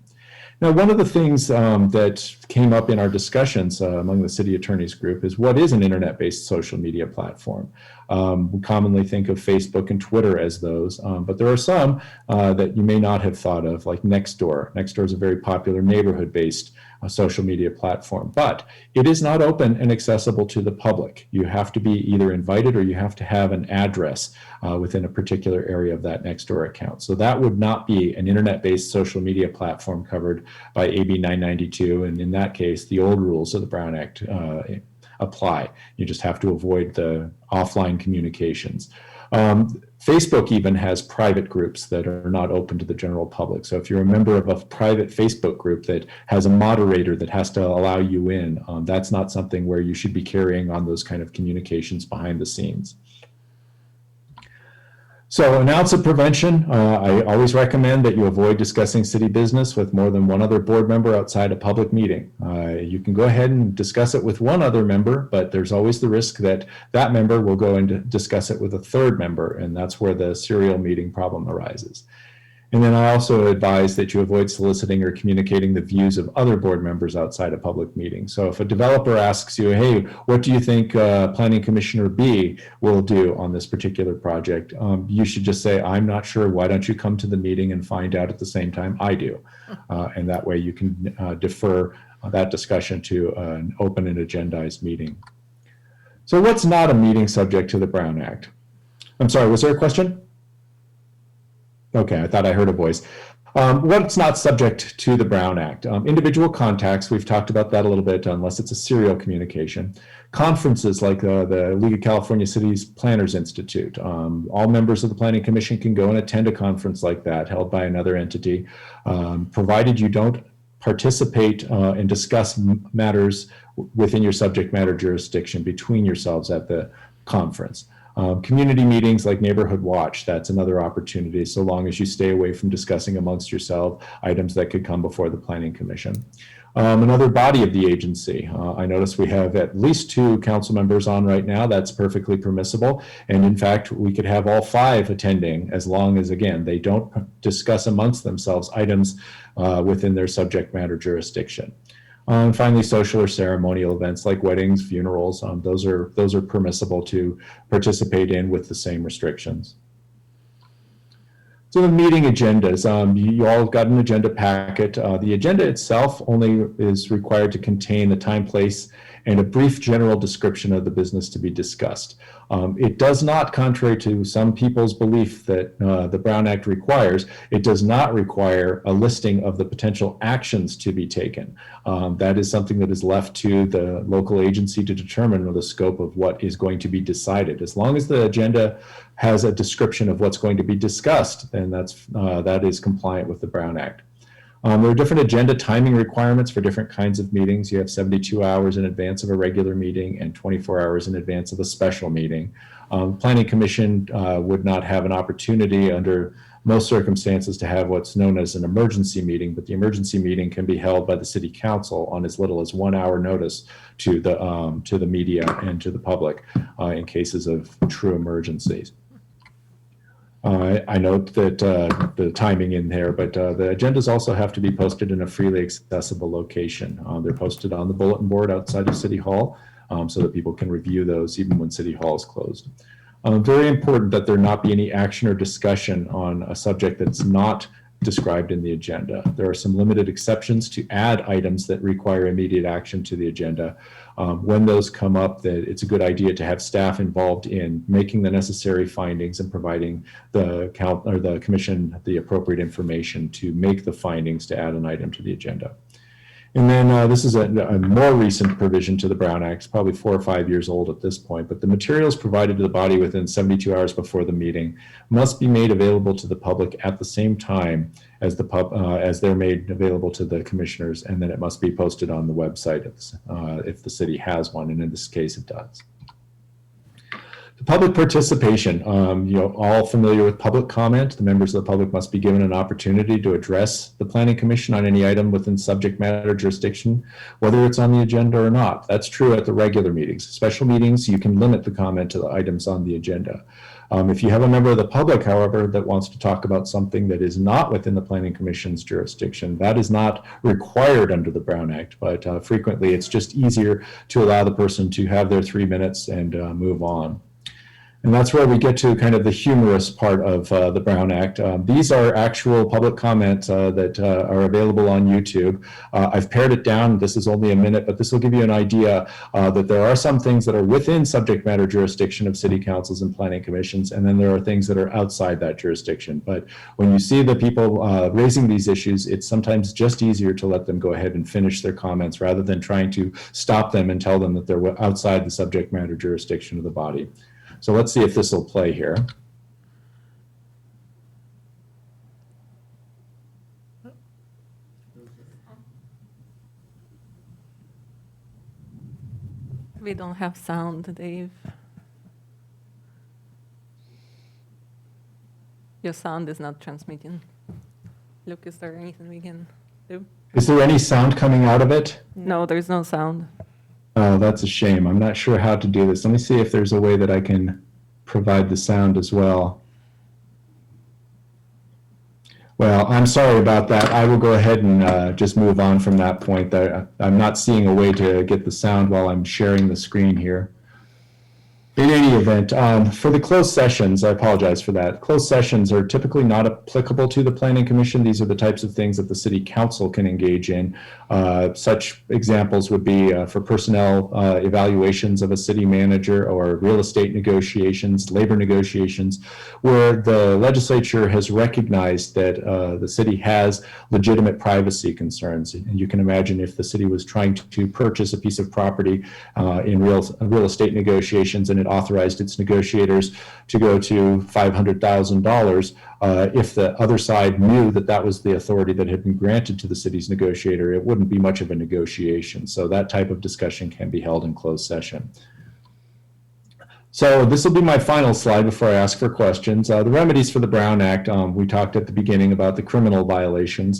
Now, one of the things that came up in our discussions among the city attorneys group is what is an internet-based social media platform? We commonly think of Facebook and Twitter as those, but there are some that you may not have thought of, like Nextdoor. Nextdoor is a very popular neighborhood-based social media platform, but it is not open and accessible to the public. You have to be either invited or you have to have an address within a particular area of that Nextdoor account. So that would not be an internet-based social media platform covered by AB 992, and in that case, the old rules of the Brown Act apply. You just have to avoid the offline communications. Facebook even has private groups that are not open to the general public. So if you're a member of a private Facebook group that has a moderator that has to allow you in, that's not something where you should be carrying on those kind of communications behind the scenes. So an ounce of prevention, I always recommend that you avoid discussing city business with more than one other board member outside a public meeting. You can go ahead and discuss it with one other member, but there's always the risk that that member will go and discuss it with a third member, and that's where the serial meeting problem arises. And then I also advise that you avoid soliciting or communicating the views of other board members outside a public meeting. So if a developer asks you, hey, what do you think Planning Commissioner B will do on this particular project? You should just say, I'm not sure. Why don't you come to the meeting and find out at the same time I do? And that way you can defer that discussion to an open and agendized meeting. So what's not a meeting subject to the Brown Act? I'm sorry, was there a question? Okay, I thought I heard a voice. What's not subject to the Brown Act? Individual contacts, we've talked about that a little bit, unless it's a serial communication. Conferences like the League of California Cities Planners Institute. All members of the Planning Commission can go and attend a conference like that held by another entity, provided you don't participate and discuss matters within your subject matter jurisdiction between yourselves at the conference. Community meetings like Neighborhood Watch, that's another opportunity, so long as you stay away from discussing amongst yourself items that could come before the Planning Commission. Another body of the agency. I notice we have at least 2 council members on right now. That's perfectly permissible. And in fact, we could have all 5 attending as long as, again, they don't discuss amongst themselves items within their subject matter jurisdiction. And finally, social or ceremonial events like weddings, funerals, those are permissible to participate in with the same restrictions. So the meeting agendas, you all got an agenda packet. The agenda itself only is required to contain the time, place, and a brief general description of the business to be discussed. It does not, contrary to some people's belief that the Brown Act requires, it does not require a listing of the potential actions to be taken. That is something that is left to the local agency to determine the scope of what is going to be decided. As long as the agenda has a description of what's going to be discussed, then that is compliant with the Brown Act. There are different agenda timing requirements for different kinds of meetings. You have 72 hours in advance of a regular meeting and 24 hours in advance of a special meeting. Planning Commission would not have an opportunity under most circumstances to have what's known as an emergency meeting, but the emergency meeting can be held by the City Council on as little as 1 hour notice to the media and to the public in cases of true emergencies. I note that the timing in there, but the agendas also have to be posted in a freely accessible location. They're posted on the bulletin board outside of City Hall so that people can review those even when City Hall is closed. Very important that there not be any action or discussion on a subject that's not described in the agenda. There are some limited exceptions to add items that require immediate action to the agenda. When those come up, that it's a good idea to have staff involved in making the necessary findings and providing the commission the appropriate information to make the findings to add an item to the agenda. And then this is a more recent provision to the Brown Act. It's probably 4 or 5 years old at this point, but the materials provided to the body within 72 hours before the meeting must be made available to the public at the same time as they're made available to the commissioners, and then it must be posted on the website if the city has one, and in this case it does. The public participation, all familiar with public comment. The members of the public must be given an opportunity to address the Planning Commission on any item within subject matter jurisdiction, whether it's on the agenda or not. That's true at the regular meetings. Special meetings, you can limit the comment to the items on the agenda. If you have a member of the public, however, that wants to talk about something that is not within the Planning Commission's jurisdiction, that is not required under the Brown Act, but frequently it's just easier to allow the person to have their 3 minutes and move on. And that's where we get to kind of the humorous part of the Brown Act. These are actual public comments that are available on YouTube. I've pared it down. This is only a minute, but this will give you an idea that there are some things that are within subject matter jurisdiction of city councils and planning commissions, and then there are things that are outside that jurisdiction. But when you see the people raising these issues, it's sometimes just easier to let them go ahead and finish their comments rather than trying to stop them and tell them that they're outside the subject matter jurisdiction of the body. So let's see if this will play here. We don't have sound, Dave. Your sound is not transmitting. Look, is there anything we can do? Is there any sound coming out of it? No, there's no sound. Oh, that's a shame. I'm not sure how to do this. Let me see if there's a way that I can provide the sound as well. Well, I'm sorry about that. I will go ahead and just move on from that point. I'm not seeing a way to get the sound while I'm sharing the screen here. In any event, for the closed sessions, I apologize for that. Closed sessions are typically not applicable to the Planning Commission. These are the types of things that the City Council can engage in. Such examples would be for personnel evaluations of a city manager or real estate negotiations, labor negotiations, where the legislature has recognized that the city has legitimate privacy concerns. And you can imagine if the city was trying to purchase a piece of property in real estate negotiations and it authorized its negotiators to go to $500,000. If the other side knew that that was the authority that had been granted to the city's negotiator, it wouldn't be much of a negotiation. So that type of discussion can be held in closed session. So this will be my final slide before I ask for questions. The remedies for the Brown Act, we talked at the beginning about the criminal violations.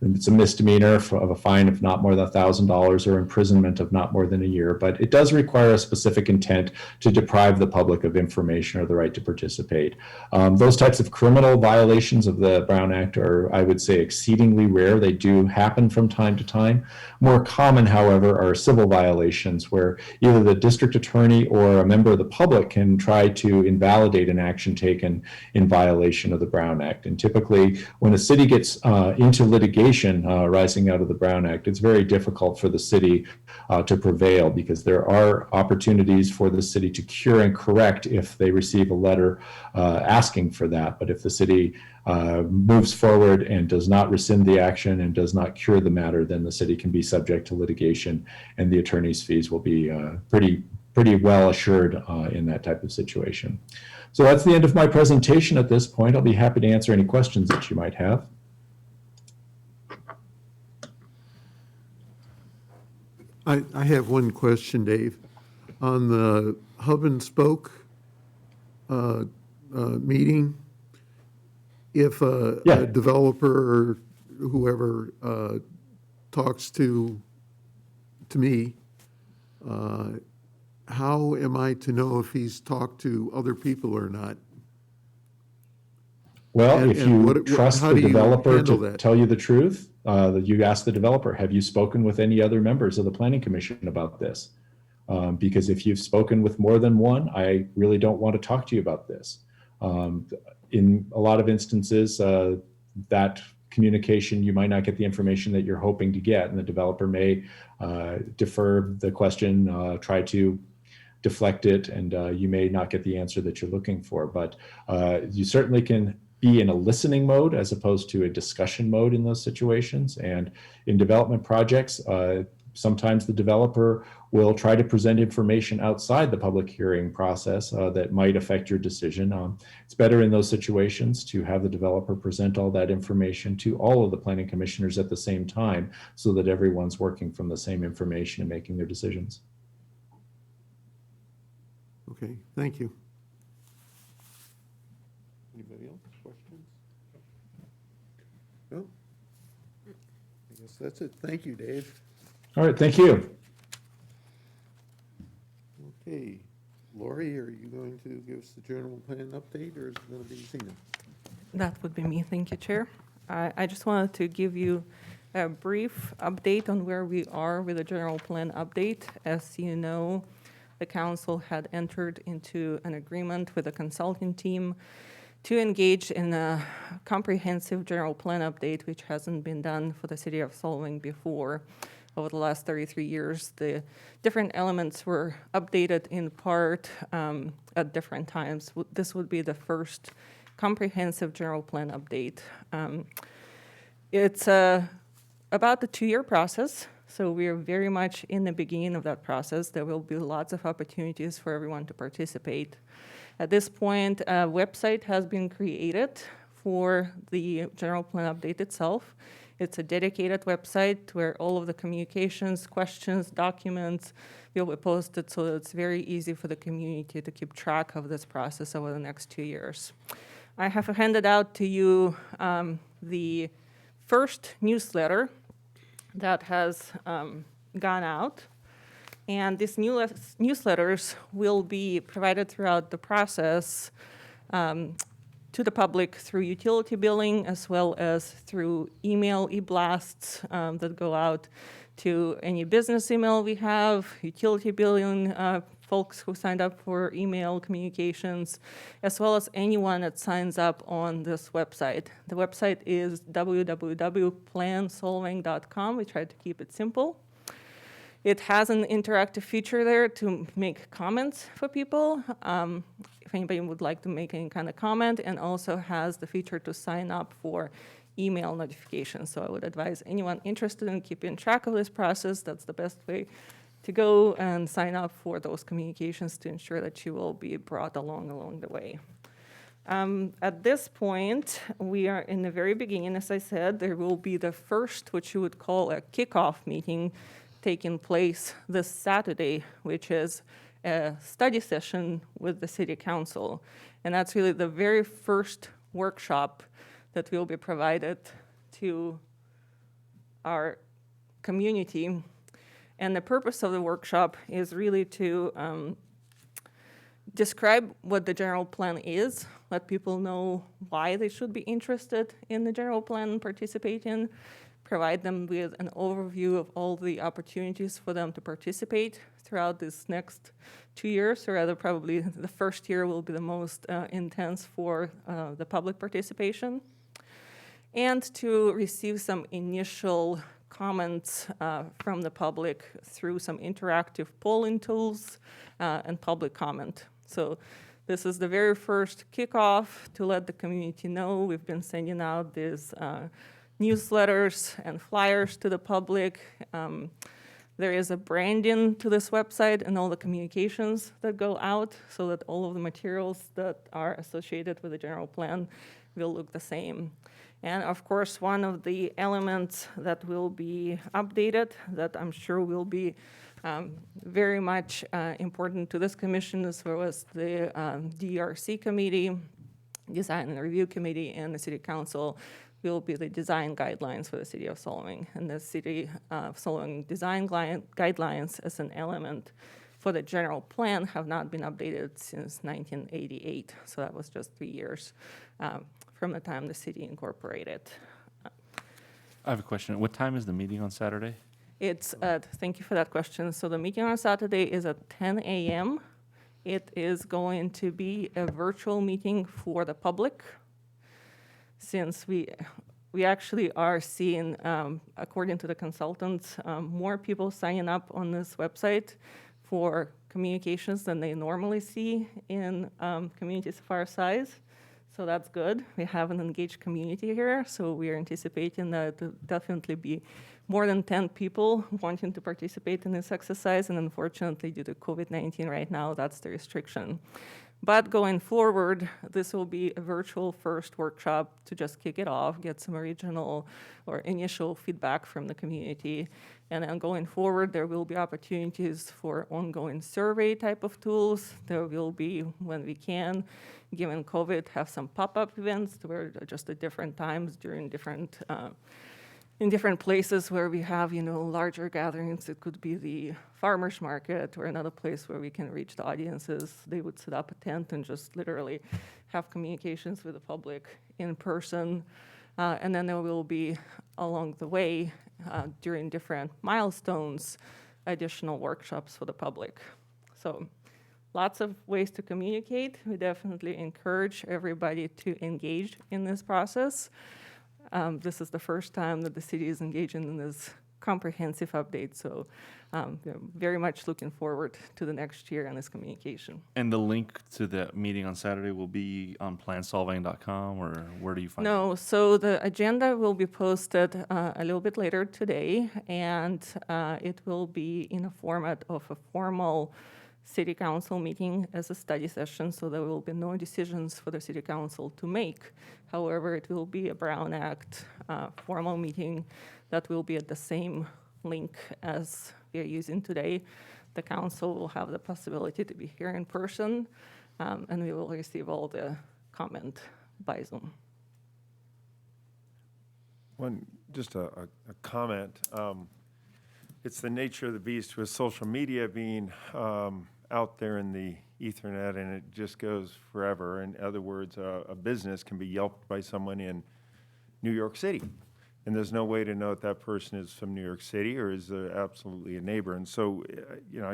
It's a misdemeanor of a fine of not more than $1,000 or imprisonment of not more than a year, but it does require a specific intent to deprive the public of information or the right to participate. Those types of criminal violations of the Brown Act are, I would say, exceedingly rare. They do happen from time to time. More common, however, are civil violations where either the district attorney or a member of the public can try to invalidate an action taken in violation of the Brown Act. And typically, when a city gets into litigation arising out of the Brown Act, it's very difficult for the city to prevail because there are opportunities for the city to cure and correct if they receive a letter asking for that. But if the city moves forward and does not rescind the action and does not cure the matter, then the city can be subject to litigation, and the attorney's fees will be pretty well assured in that type of situation. So that's the end of my presentation at this point. I'll be happy to answer any questions that you might have. I have one question, Dave. On the hub and spoke meeting, if a developer or whoever talks to me, how am I to know if he's talked to other people or not? Well, if you trust how the do you developer handle to that? tell you the truth, you ask the developer, have you spoken with any other members of the Planning Commission about this? Because if you've spoken with more than one, I really don't want to talk to you about this. In a lot of instances, that communication, you might not get the information that you're hoping to get, and the developer may defer the question, try to deflect it, and you may not get the answer that you're looking for. But you certainly can be in a listening mode as opposed to a discussion mode in those situations. And in development projects, sometimes the developer will try to present information outside the public hearing process that might affect your decision. It's better in those situations to have the developer present all that information to all of the planning commissioners at the same time so that everyone's working from the same information and making their decisions. Okay, thank you. Anybody else? Questions? No? I guess that's it. Thank you, Dave. All right, thank you. Okay, Lori, are you going to give us the general plan update, or is it going to be Zena? That would be me. Thank you, Chair. I just wanted to give you a brief update on where we are with the general plan update. As you know, the council had entered into an agreement with a consulting team to engage in a comprehensive general plan update, which hasn't been done for the city of Solvang before. Over the last 33 years, the different elements were updated in part at different times. This would be the first comprehensive general plan update. It's about a 2-year process, so we are very much in the beginning of that process. There will be lots of opportunities for everyone to participate. At this point, a website has been created for the general plan update itself. It's a dedicated website where all of the communications, questions, documents will be posted, so it's very easy for the community to keep track of this process over the next 2 years. I have handed out to you the first newsletter that has gone out. And these newsletters will be provided throughout the process to the public through utility billing, as well as through email e-blasts that go out to any business email we have, utility billing folks who signed up for email communications, as well as anyone that signs up on this website. The website is www.plansolvang.com. We try to keep it simple. It has an interactive feature there to make comments for people, if anybody would like to make any kind of comment, and also has the feature to sign up for email notifications. So I would advise anyone interested in keeping track of this process, that's the best way to go and sign up for those communications to ensure that you will be brought along the way. At this point, we are in the very beginning, as I said. There will be the first, what you would call a kickoff meeting, taking place this Saturday, which is a study session with the City Council. And that's really the very first workshop that will be provided to our community. And the purpose of the workshop is really to describe what the general plan is, let people know why they should be interested in the general plan and participate in, provide them with an overview of all the opportunities for them to participate throughout this next 2 years, or rather probably the first year will be the most intense for the public participation, and to receive some initial comments from the public through some interactive polling tools and public comment. So this is the very first kickoff to let the community know. We've been sending out these newsletters and flyers to the public. There is a branding to this website and all the communications that go out so that all of the materials that are associated with the general plan will look the same. And of course, one of the elements that will be updated, that I'm sure will be very much important to this commission, as well as the DRC committee, Design and Review Committee, and the City Council, will be the design guidelines for the City of Solvang. And the City of Solvang design guidelines as an element for the general plan have not been updated since 1988. So that was just 3 years from the time the city incorporated. I have a question. What time is the meeting on Saturday? It's at, thank you for that question. So the meeting on Saturday is at 10 a.m. It is going to be a virtual meeting for the public, since we actually are seeing, according to the consultants, more people signing up on this website for communications than they normally see in communities of our size. So that's good. We have an engaged community here, so we are anticipating that there will definitely be more than 10 people wanting to participate in this exercise, and unfortunately, due to COVID-19 right now, that's the restriction. But going forward, this will be a virtual first workshop to just kick it off, get some original or initial feedback from the community. And then going forward, there will be opportunities for ongoing survey type of tools. There will be, when we can, given COVID, have some pop-up events where just at different times during different in different places where we have, larger gatherings. It could be the farmers market or another place where we can reach the audiences. They would set up a tent and just literally have communications with the public in person. And then there will be, along the way, during different milestones, additional workshops for the public. So lots of ways to communicate. We definitely encourage everybody to engage in this process. This is the first time that the city is engaging in this comprehensive update, so we're very much looking forward to the next year and this communication. And the link to the meeting on Saturday will be on plansolvang.com, or where do you find it? No, so the agenda will be posted a little bit later today, and it will be in a format of a formal city council meeting as a study session, so there will be no decisions for the city council to make. However, it will be a Brown Act formal meeting that will be at the same link as we are using today. The council will have the possibility to be here in person, and we will receive all the comment by Zoom. Just a comment. It's the nature of the beast with social media being out there in the Ethernet, and it just goes forever. In other words, a business can be yelped by someone in New York City, and there's no way to know if that person is from New York City or is absolutely a neighbor. And so,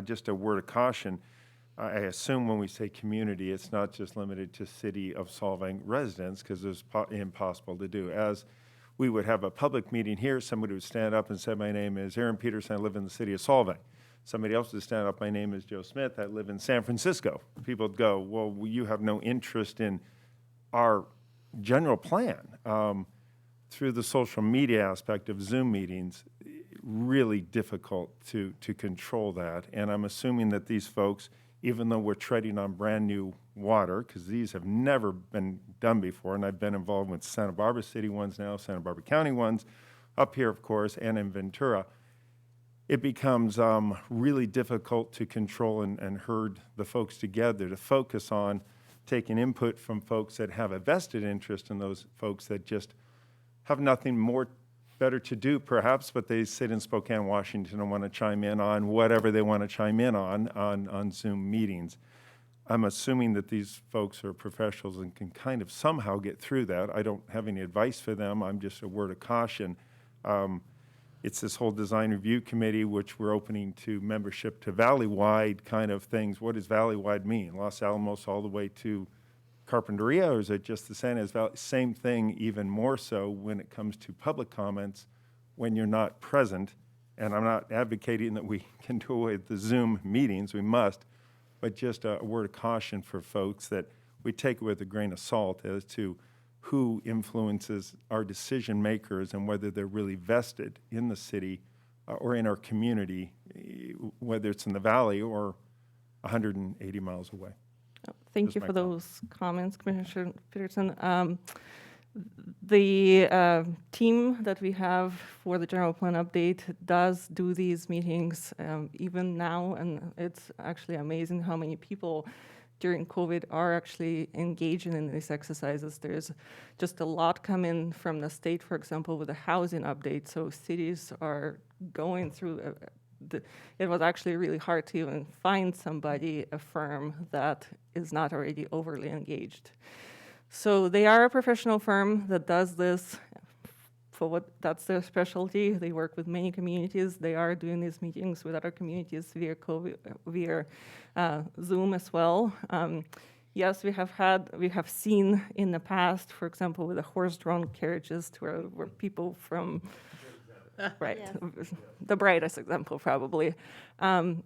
just a word of caution. I assume when we say community, it's not just limited to City of Solvang residents, because it's impossible to do. As we would have a public meeting here, somebody would stand up and say, my name is Aaron Peterson, I live in the city of Solvang. Somebody else would stand up, my name is Joe Smith, I live in San Francisco. People would go, well, you have no interest in our general plan. Through the social media aspect of Zoom meetings, really difficult to control that. And I'm assuming that these folks, even though we're treading on brand new water, because these have never been done before, and I've been involved with Santa Barbara City ones now, Santa Barbara County ones, up here, of course, and in Ventura, it becomes really difficult to control and herd the folks together, to focus on taking input from folks that have a vested interest in those folks that just have nothing more better to do, perhaps, but they sit in Spokane, Washington, and want to chime in on whatever they want to chime in on Zoom meetings. I'm assuming that these folks are professionals and can kind of somehow get through that. I don't have any advice for them. I'm just a word of caution. It's this whole design review committee, which we're opening to membership to valley-wide kind of things. What does valley-wide mean? Los Alamos all the way to Carpinteria, or is it just the San Ynez Valley? Same thing, even more so when it comes to public comments when you're not present. And I'm not advocating that we can do away with the Zoom meetings, we must, but just a word of caution for folks that we take it with a grain of salt as to who influences our decision makers and whether they're really vested in the city or in our community, whether it's in the valley or 180 miles away. Thank Just you my for comment. those comments, Commissioner Peterson. The team that we have for the general plan update does do these meetings even now, and it's actually amazing how many people during COVID are actually engaging in these exercises. There's just a lot coming from the state, for example, with the housing update. So cities are going through it was actually really hard to even find somebody, a firm that is not already overly engaged. So they are a professional firm that does this for what that's their specialty. They work with many communities. They are doing these meetings with other communities via Zoom as well. Yes, we have seen in the past, for example, with the horse-drawn carriages, where people from right, Yes. the brightest example probably. I'm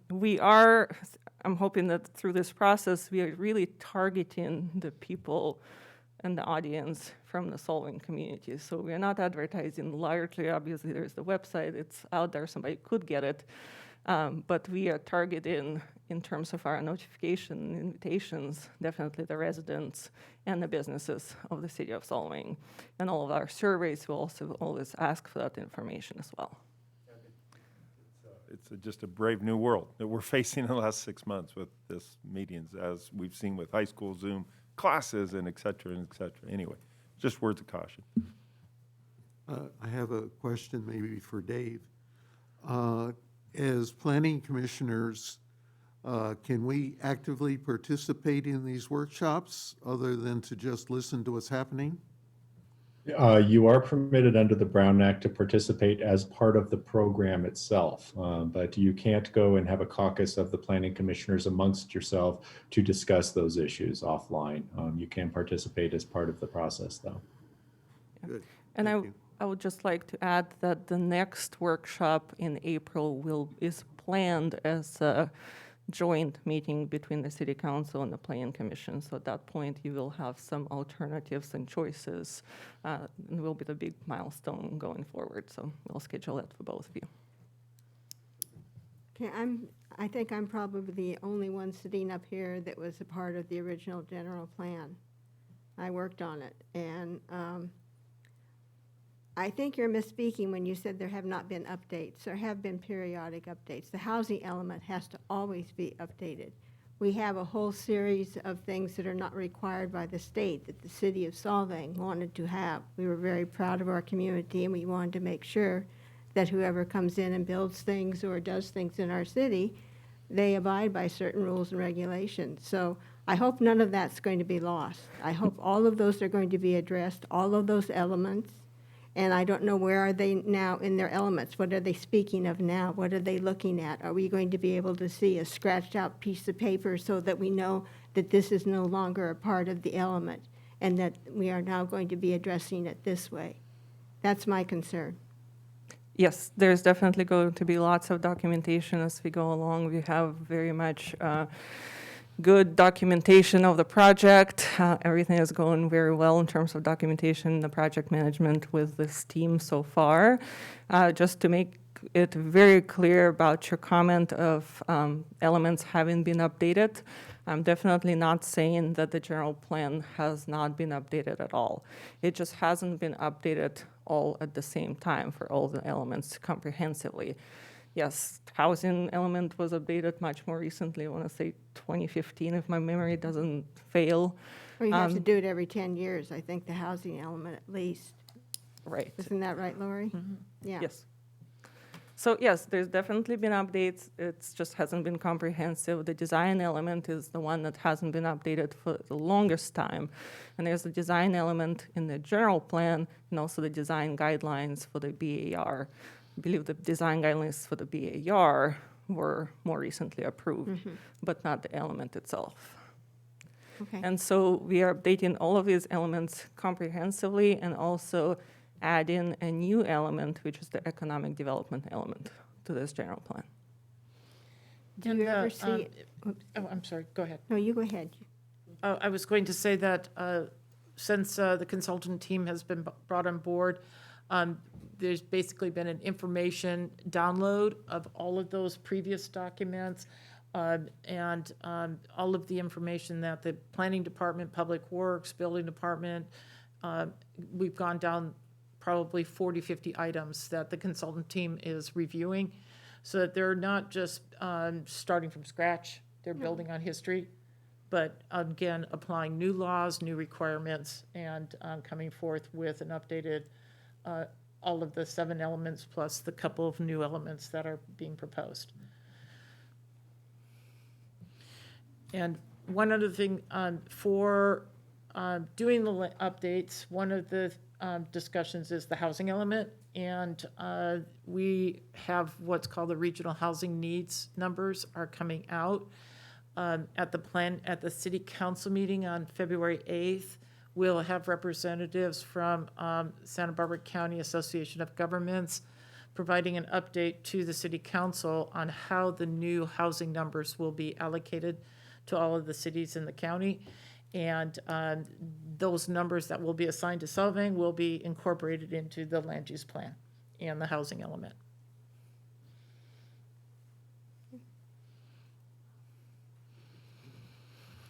hoping that through this process, we are really targeting the people and the audience from the Solvang community. So we are not advertising largely. Obviously, there's the website. It's out there. Somebody could get it. But we are targeting, in terms of our notification invitations, definitely the residents and the businesses of the city of Solvang. And all of our surveys will also always ask for that information as well. It's just a brave new world that we're facing in the last 6 months with this meetings, as we've seen with high school Zoom classes and et cetera, and et cetera. Anyway, just words of caution. I have a question maybe for Dave. As planning commissioners, can we actively participate in these workshops other than to just listen to what's happening? You are permitted under the Brown Act to participate as part of the program itself, but you can't go and have a caucus of the planning commissioners amongst yourself to discuss those issues offline. You can participate as part of the process, though. Good. And Thank you. I would just like to add that the next workshop in April is planned as a joint meeting between the city council and the planning commission. So at that point, you will have some alternatives and choices. And will be the big milestone going forward. So we'll schedule that for both of you. Okay, I think I'm probably the only one sitting up here that was a part of the original general plan. I worked on it, and I think you're misspeaking when you said there have not been updates. There have been periodic updates. The housing element has to always be updated. We have a whole series of things that are not required by the state that the city of Solvang wanted to have. We were very proud of our community, and we wanted to make sure that whoever comes in and builds things or does things in our city, they abide by certain rules and regulations. So I hope none of that's going to be lost. I hope all of those are going to be addressed, all of those elements. And I don't know, where are they now in their elements? What are they speaking of now? What are they looking at? Are we going to be able to see a scratched out piece of paper so that we know that this is no longer a part of the element and that we are now going to be addressing it this way? That's my concern. Yes, there's definitely going to be lots of documentation as we go along. We have very much good documentation of the project. Everything is going very well in terms of documentation, the project management with this team so far. Just to make it very clear about your comment of elements having been updated, I'm definitely not saying that the general plan has not been updated at all. It just hasn't been updated all at the same time for all the elements comprehensively. Yes, housing element was updated much more recently. I want to say 2015, if my memory doesn't fail. Or you have to do it every 10 years, I think, the housing element at least. Right. Isn't that right, Lori? Yeah. Yes. So yes, there's definitely been updates. It just hasn't been comprehensive. The design element is the one that hasn't been updated for the longest time. And there's the design element in the general plan and also the design guidelines for the BAR. I believe the design guidelines for the BAR were more recently approved, but not the element itself. Okay. And so we are updating all of these elements comprehensively and also add in a new element, which is the economic development element to this general plan. Do you ever see, oops, Oh, I'm sorry, go ahead. no, you go ahead. I was going to say that since the consultant team has been brought on board, there's basically been an information download of all of those previous documents and all of the information that the planning department, public works, building department, we've gone down probably 40, 50 items that the consultant team is reviewing, so that they're not just starting from scratch, they're building on history, but again, applying new laws, new requirements, and coming forth with an updated, all of the 7 elements plus the couple of new elements that are being proposed. And one other thing, for doing the updates, one of the discussions is the housing element, and we have what's called the regional housing needs numbers are coming out. At the city council meeting on February 8th, we'll have representatives from Santa Barbara County Association of Governments providing an update to the city council on how the new housing numbers will be allocated to all of the cities in the county. And those numbers that will be assigned to Solvang will be incorporated into the land use plan and the housing element.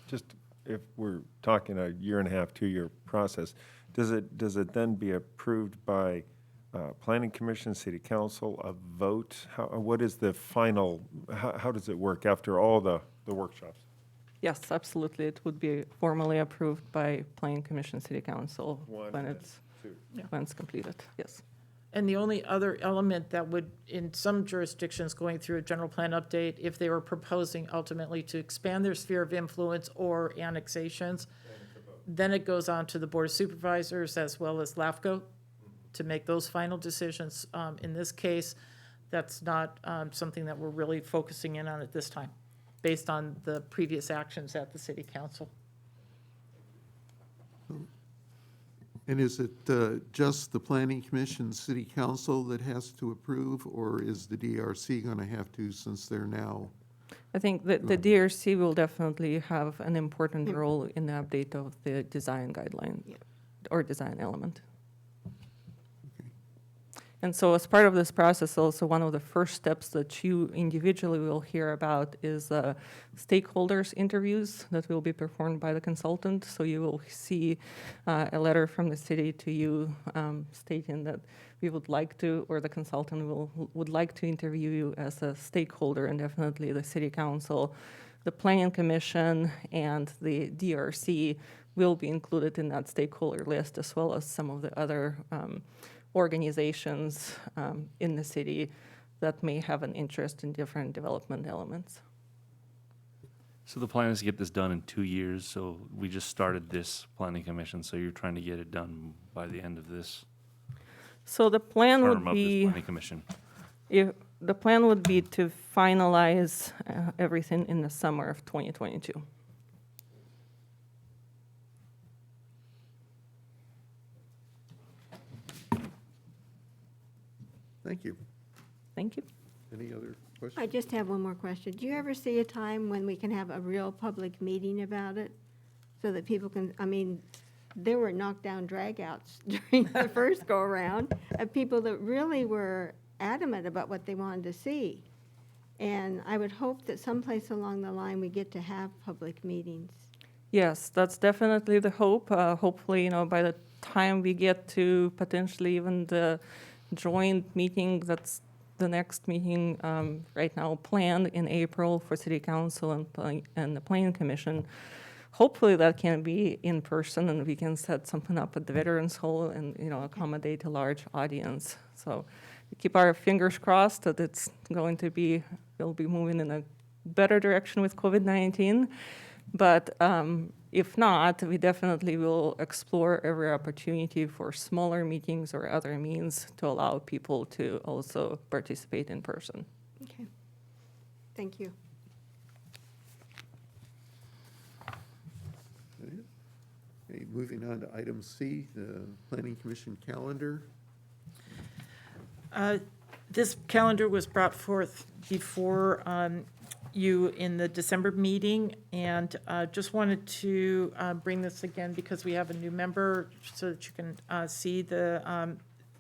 Just if we're talking a 1.5, 2-year process, does it then be approved by planning commission, city council, a vote? What is the final, how does it work after all the workshops? Yes, absolutely. It would be formally approved by Planning Commission, City Council One when and it's two. when it's completed. Yes. And the only other element that would, in some jurisdictions going through a general plan update, if they were proposing ultimately to expand their sphere of influence or annexations, Then it goes on to the Board of Supervisors as well as LAFCO to make those final decisions. In this case, that's not something that we're really focusing in on at this time, based on the previous actions at the city council. And is it just the planning commission, city council that has to approve, or is the DRC going to have to, since they're now? I think that the DRC will definitely have an important role in the update of the design guideline Yeah. or design element. And so as part of this process, also one of the first steps that you individually will hear about is stakeholders interviews that will be performed by the consultant. So you will see a letter from the city to you stating that we would like to, or the consultant would like to interview you as a stakeholder, and definitely the city council, the planning commission, and the DRC will be included in that stakeholder list, as well as some of the other organizations in the city that may have an interest in different development elements. So the plan is to get this done in 2 years, so we just started this planning commission, so you're trying to get it done by the end of this So the plan term would of this be, planning commission. the plan would be to finalize everything in the summer of 2022. Thank you. Thank you. Any other I questions? just have one more question. Do you ever see a time when we can have a real public meeting about it? So that people can, I mean, there were knockdown dragouts during the first go-around of people that really were adamant about what they wanted to see. And I would hope that someplace along the line, we get to have public meetings. Yes, that's definitely the hope. Hopefully, by the time we get to potentially even the joint meeting, that's the next meeting right now planned in April for City Council and the Planning Commission. Hopefully that can be in person and we can set something up at the Veterans Hall and, accommodate a large audience. So we keep our fingers crossed that we'll be moving in a better direction with COVID-19. But if not, we definitely will explore every opportunity for smaller meetings or other means to allow people to also participate in person. Okay. Thank you. Okay, moving on to item C, the planning commission calendar. This calendar was brought forth before you in the December meeting, and just wanted to bring this again because we have a new member so that you can see the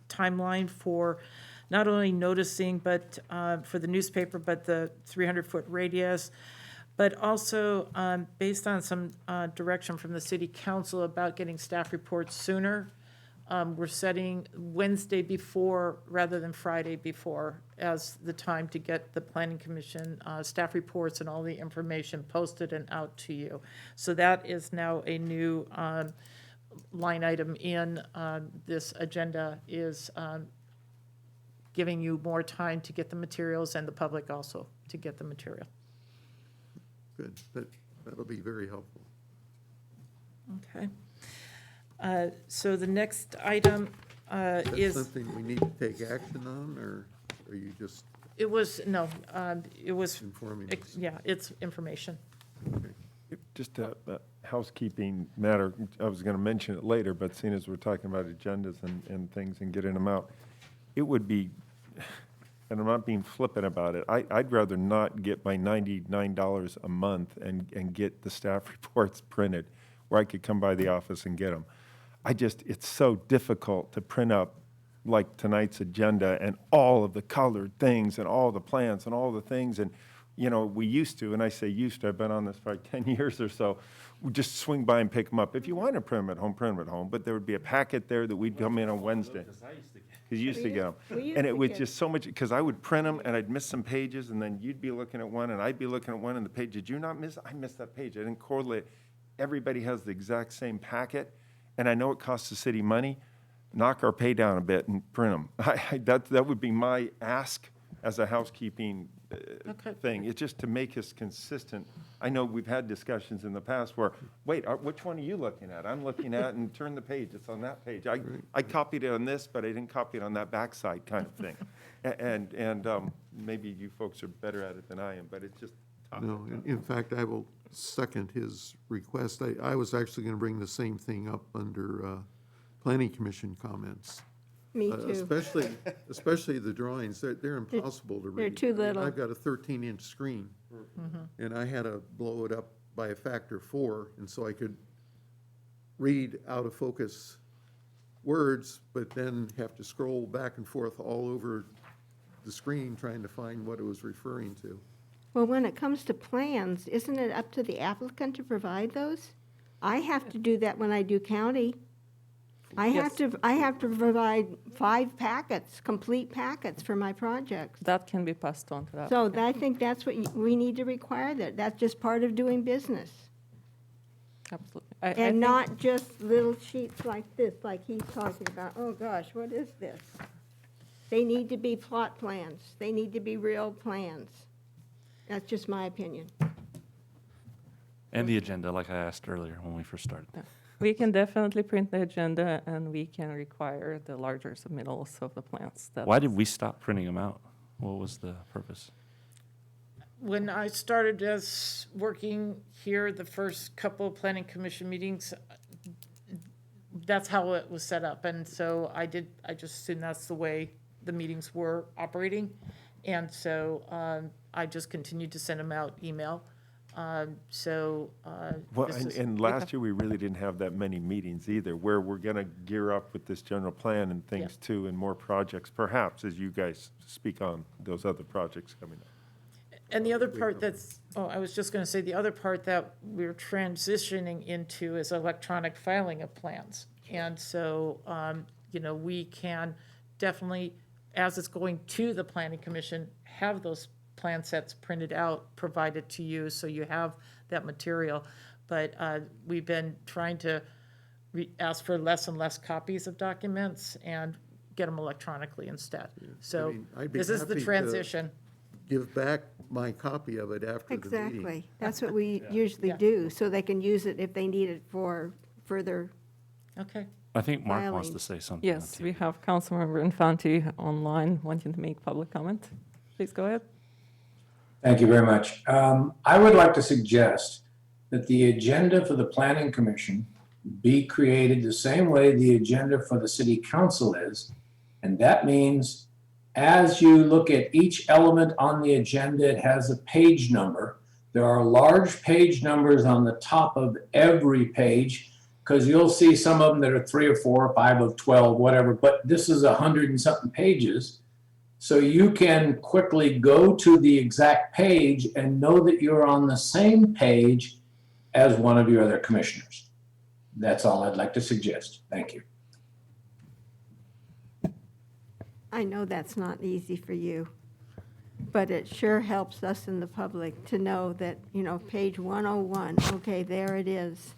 timeline for not only noticing, but for the newspaper, but the 300-foot radius, but also based on some direction from the city council about getting staff reports sooner. We're setting Wednesday before rather than Friday before as the time to get the planning commission staff reports and all the information posted and out to you. So that is now a new line item in this agenda, is giving you more time to get the materials and the public also to get the material. Good, that'll be very helpful. Okay. So the next item Is that is, something we need to take action on, or are you just it was informing us? yeah, it's information. Just a housekeeping matter, I was going to mention it later, but seeing as we're talking about agendas and things and getting them out, it would be, and I'm not being flippant about it, I'd rather not get my $99 a month and get the staff reports printed, where I could come by the office and get them. It's so difficult to print up like tonight's agenda and all of the colored things and all the plans and all the things. And, we used to, and I say used to, I've been on this for like 10 years or so, we just swing by and pick them up. If you want to print them at home, print them at home. But there would be a packet there that we'd come in on Wednesday. Because you used to get them. We used And to it was get- just so much, because I would print them and I'd miss some pages, and then you'd be looking at one and I'd be looking at one, and the page, did you not miss? I missed that page. I didn't correlate. Everybody has the exact same packet, and I know it costs the city money. Knock our pay down a bit and print them. That would be my ask as a housekeeping Okay. thing. It's just to make us consistent. I know we've had discussions in the past where, wait, which one are you looking at? I'm looking at, and turn the page, it's on that page. I copied it on this, but I didn't copy it on that backside kind of thing. And maybe you folks are better at it than I am, but it's just tough. No, in fact, I will second his request. I was actually going to bring the same thing up under Planning Commission comments. Me too. Especially the drawings, they're impossible to read. They're too I mean, little. I've got a 13-inch screen, and I had to blow it up by a factor of 4, and so I could read out of focus words, but then have to scroll back and forth all over the screen trying to find what it was referring to. Well, when it comes to plans, isn't it up to the applicant to provide those? I have to do that when I do county. I have to provide 5 packets, complete packets for my projects. That can be passed on to that. So I think that's what we need to require, that's just part of doing business. Absolutely. And not just little sheets like this, like he's talking about. Oh, gosh, what is this? They need to be plot plans. They need to be real plans. That's just my opinion. And the agenda, like I asked earlier when we first started. We can definitely print the agenda, and we can require the larger submittals of the plans. Why did we stop printing them out? What was the purpose? When I started as working here, the first couple of planning commission meetings, that's how it was set up. And so I just assumed that's the way the meetings were operating. And so I just continued to send them out email. Well, this is- and last year, we really didn't have that many meetings either, where we're going to gear up with this general plan and things too, and more projects, perhaps, as you guys speak on those other projects coming up. And the other part I was just going to say, the other part that we're transitioning into is electronic filing of plans. And so, we can definitely, as it's going to the planning commission, have those plan sets printed out, provided to you, so you have that material. But we've been trying to ask for less and less copies of documents and get them electronically instead. So I'd be this is the happy to transition. Give back my copy of it after the meeting. Exactly. That's what we usually do, so they can use it if they need it for further. Okay. I think Mark wants to Filings. say something. on Yes, TV. we have Councilmember Infante online wanting to make public comment. Please go ahead. Thank you very much. I would like to suggest that the agenda for the Planning Commission be created the same way the agenda for the City Council is. And that means as you look at each element on the agenda, it has a page number. There are large page numbers on the top of every page, because you'll see some of them that are 3 or 4 or 5 or 12, whatever, but this is 100 and something pages. So you can quickly go to the exact page and know that you're on the same page as one of your other commissioners. That's all I'd like to suggest. Thank you. I know that's not easy for you, but it sure helps us in the public to know that, page 101, okay, there it is.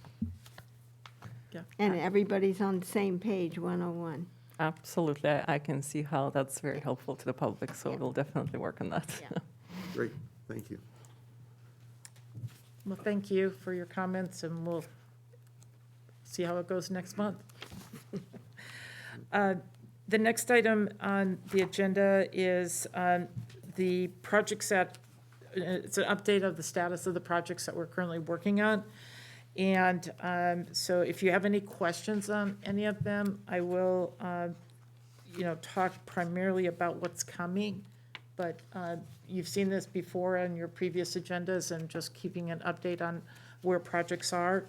Yeah. And everybody's on the same page, 101. Absolutely. I can see how that's very helpful to the public, so we'll definitely work on that. Yeah. Great, thank you. Well, thank you for your comments, and we'll see how it goes next month. The next item on the agenda is the projects that, it's an update of the status of the projects that we're currently working on. And so if you have any questions on any of them, I will, talk primarily about what's coming. But you've seen this before on your previous agendas, and just keeping an update on where projects are.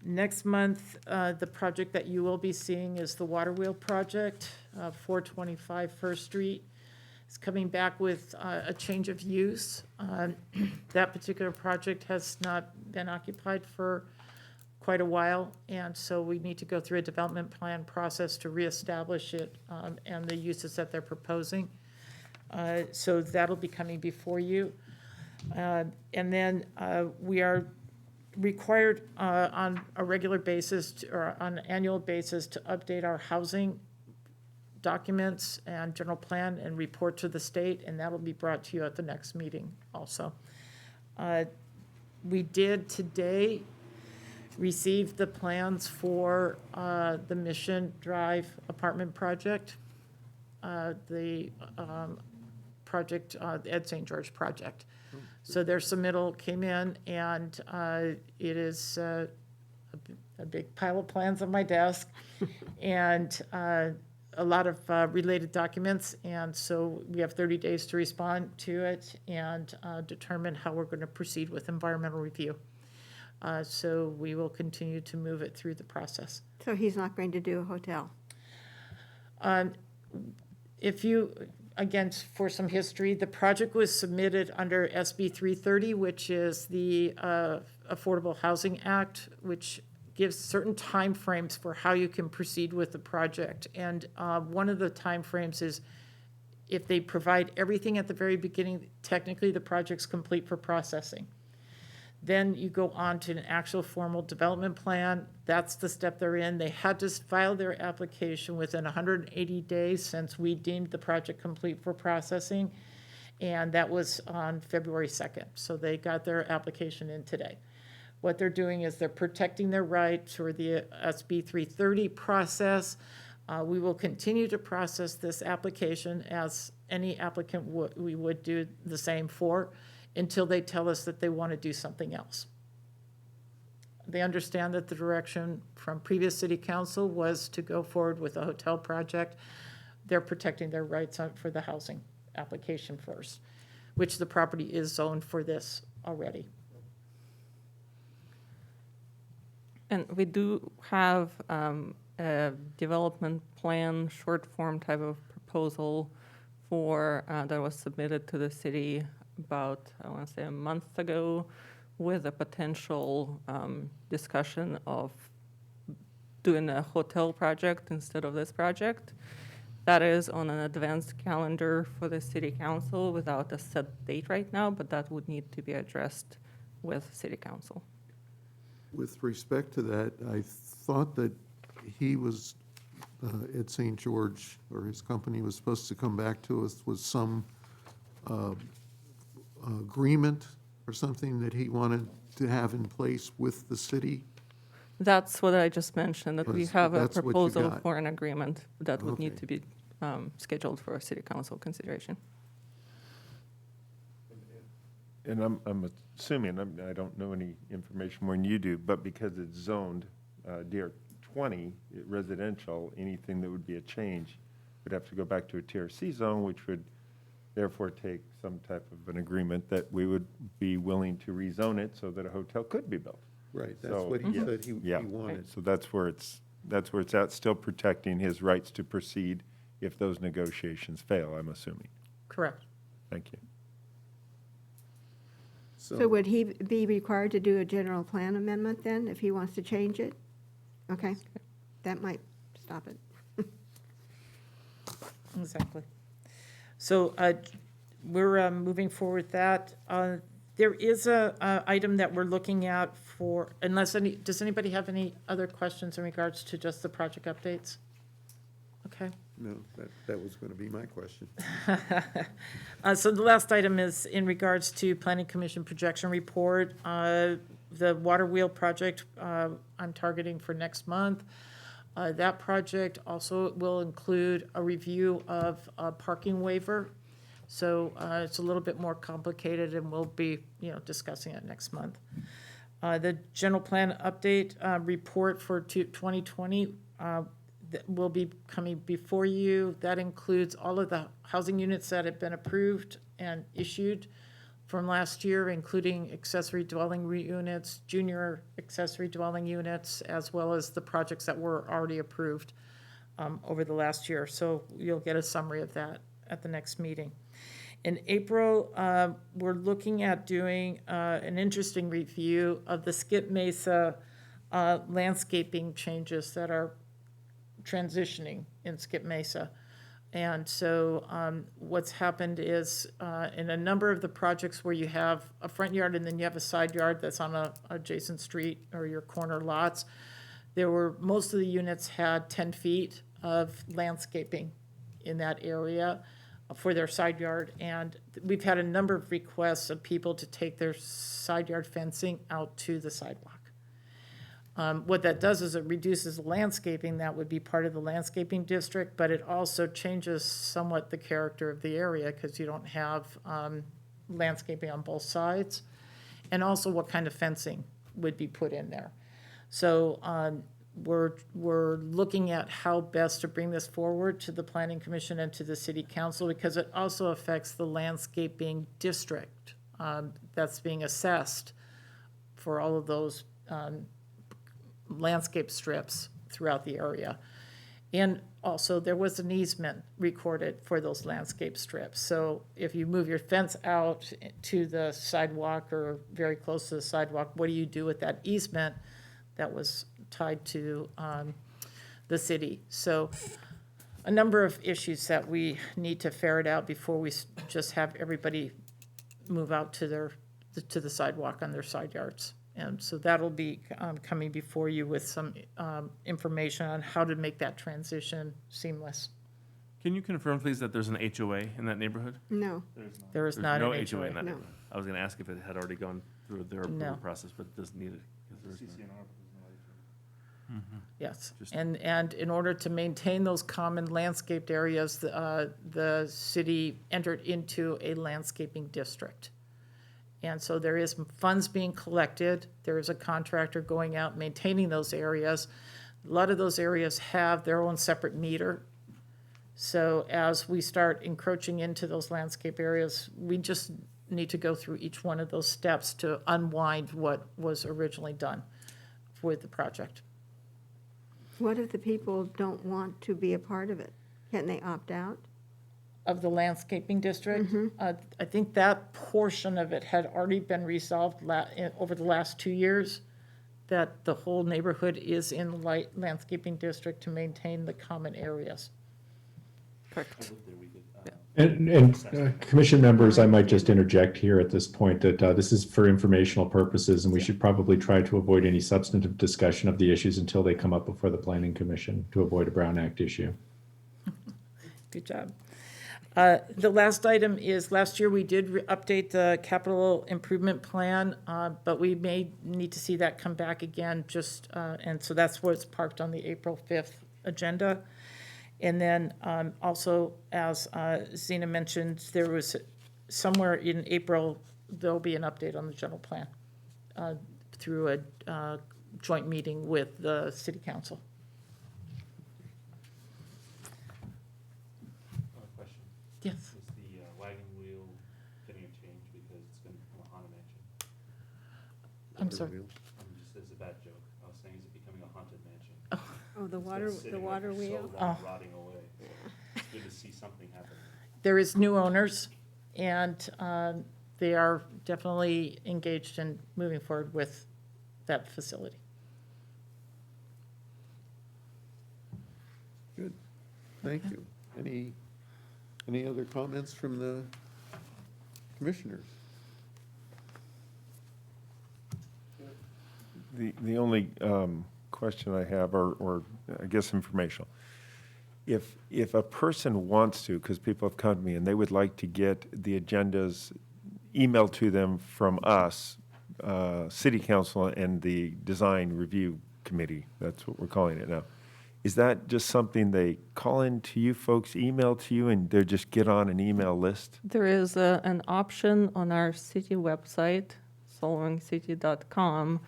Next month, the project that you will be seeing is the Water Wheel Project, 425 First Street. It's coming back with a change of use. That particular project has not been occupied for quite a while, and so we need to go through a development plan process to reestablish it and the uses that they're proposing. So that'll be coming before you. And then we are required on a regular basis or on an annual basis to update our housing documents and general plan and report to the state, and that'll be brought to you at the next meeting also. We did today receive the plans for the Mission Drive apartment project, the project, the Ed St. George project. So their submittal came in, and it is a big pile of plans on my desk, and a lot of related documents, and so we have 30 days to respond to it and determine how we're going to proceed with environmental review. So we will continue to move it through the process. So he's not going to do a hotel? If you, again, for some history, the project was submitted under SB 330, which is the Affordable Housing Act, which gives certain timeframes for how you can proceed with the project. And one of the timeframes is if they provide everything at the very beginning, technically the project's complete for processing. Then you go on to an actual formal development plan. That's the step they're in. They had to file their application within 180 days since we deemed the project complete for processing. And that was on February 2nd. So they got their application in today. What they're doing is they're protecting their rights for the SB 330 process. We will continue to process this application as any applicant we would do the same for, until they tell us that they want to do something else. They understand that the direction from previous city council was to go forward with a hotel project. They're protecting their rights for the housing application first, which the property is zoned for this already. And we do have a development plan, short form type of proposal for, that was submitted to the city about, I want to say, a month ago, with a potential discussion of doing a hotel project instead of this project. That is on an advanced calendar for the city council without a set date right now, but that would need to be addressed with city council. With respect to that, I thought that he was, at St. George, or his company was supposed to come back to us with some agreement or something that he wanted to have in place with the city. That's what I just mentioned, that we Was- have a that's what you proposal got. for an agreement that would need Okay. to be scheduled for city council consideration. And I'm assuming, I don't know any information more than you do, but because it's zoned DR 20 residential, anything that would be a change would have to go back to a TRC zone, which would therefore take some type of an agreement that we would be willing to rezone it so that a hotel could be built. Right, that's So- what he Yeah. said he Yeah. wanted. So that's where it's at, still protecting his rights to proceed if those negotiations fail, I'm assuming. Correct. Thank you. So would he be required to do a general plan amendment then, if he wants to change it? Okay, that might stop it. Exactly. So we're moving forward with that. There is a item that we're looking at for, does anybody have any other questions in regards to just the project updates? Okay. No, that was going to be my question. So the last item is in regards to Planning Commission projection report. The water wheel project, I'm targeting for next month. That project also will include a review of a parking waiver. So it's a little bit more complicated, and we'll be, discussing it next month. The general plan update report for 2020 that will be coming before you. That includes all of the housing units that have been approved and issued from last year, including accessory dwelling units, junior accessory dwelling units, as well as the projects that were already approved over the last year. So you'll get a summary of that at the next meeting. In April, we're looking at doing an interesting review of the Skip Mesa landscaping changes that are transitioning in Skip Mesa. And so what's happened is in a number of the projects where you have a front yard and then you have a side yard that's on a adjacent street or your corner lots, most of the units had 10 feet of landscaping in that area for their side yard. And we've had a number of requests of people to take their side yard fencing out to the sidewalk. What that does is it reduces landscaping, that would be part of the landscaping district, but it also changes somewhat the character of the area because you don't have landscaping on both sides, and also what kind of fencing would be put in there. So we're looking at how best to bring this forward to the Planning Commission and to the City Council, because it also affects the landscaping district that's being assessed for all of those landscape strips throughout the area. And also, there was an easement recorded for those landscape strips. So if you move your fence out to the sidewalk or very close to the sidewalk, what do you do with that easement that was tied to the city? So a number of issues that we need to ferret out before we just have everybody move out to the sidewalk on their side yards. And so that'll be coming before you with some information on how to make that transition seamless. Can you confirm, please, that there's an HOA in that neighborhood? No, There is There's not no an HOA in HOA. that No. neighborhood. I was going to ask if it had already gone through their No. approval process, but it doesn't need it. 'Cause there is no- Yes, Just- and in order to maintain those common landscaped areas, the city entered into a landscaping district. And so there is funds being collected, there is a contractor going out maintaining those areas. A lot of those areas have their own separate meter. So as we start encroaching into those landscape areas, we just need to go through each one of those steps to unwind what was originally done with the project. what if the people don't want to be a part of it? Can they opt out? Of the landscaping district. I think that portion of it had already been resolved over the last 2 years, that the whole neighborhood is in the landscaping district to maintain the common areas. Correct. And commission members, I might just interject here at this point that this is for informational purposes, and we should probably try to avoid any substantive discussion of the issues until they come up before the Planning Commission to avoid a Brown Act issue. Good job. The last item is, last year we did update the capital improvement plan, but we may need to see that come back again, and so that's where it's parked on the April 5th agenda. And then also, as Zena mentioned, there was somewhere in April, there'll be an update on the general plan through a joint meeting with the city council. Question. Yes. Is the wagon wheel getting a change because it's going to become a haunted mansion? I'm sorry. Just as a bad joke, I was saying, is it becoming a haunted mansion? Oh, the It's water, been the sitting water there for wheel? so long, rotting away. It's good to see something happen. There is new owners, and they are definitely engaged in moving forward with that facility. Good, thank you. Any other comments from the commissioners? The only question I have, or I guess informational, if a person wants to, because people have come to me and they would like to get the agendas emailed to them from us, City Council and the Design Review Committee, that's what we're calling it now, is that just something they call in to you folks, email to you, and they just get on an email list? There is an option on our city website, solvangcity.com,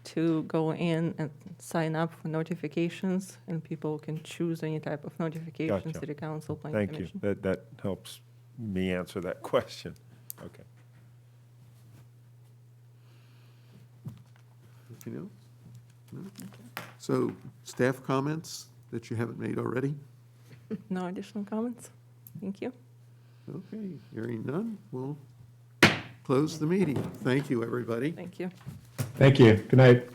to go in and sign up for notifications, and people can choose any type of notification, Gotcha. city council, planning Thank you. commission. That helps me answer that question. Okay. Anything else? No? So, staff comments that you haven't made already? No additional comments? Thank you. Okay, hearing none, we'll close the meeting. Thank you, everybody. Thank you. Thank you. Good night.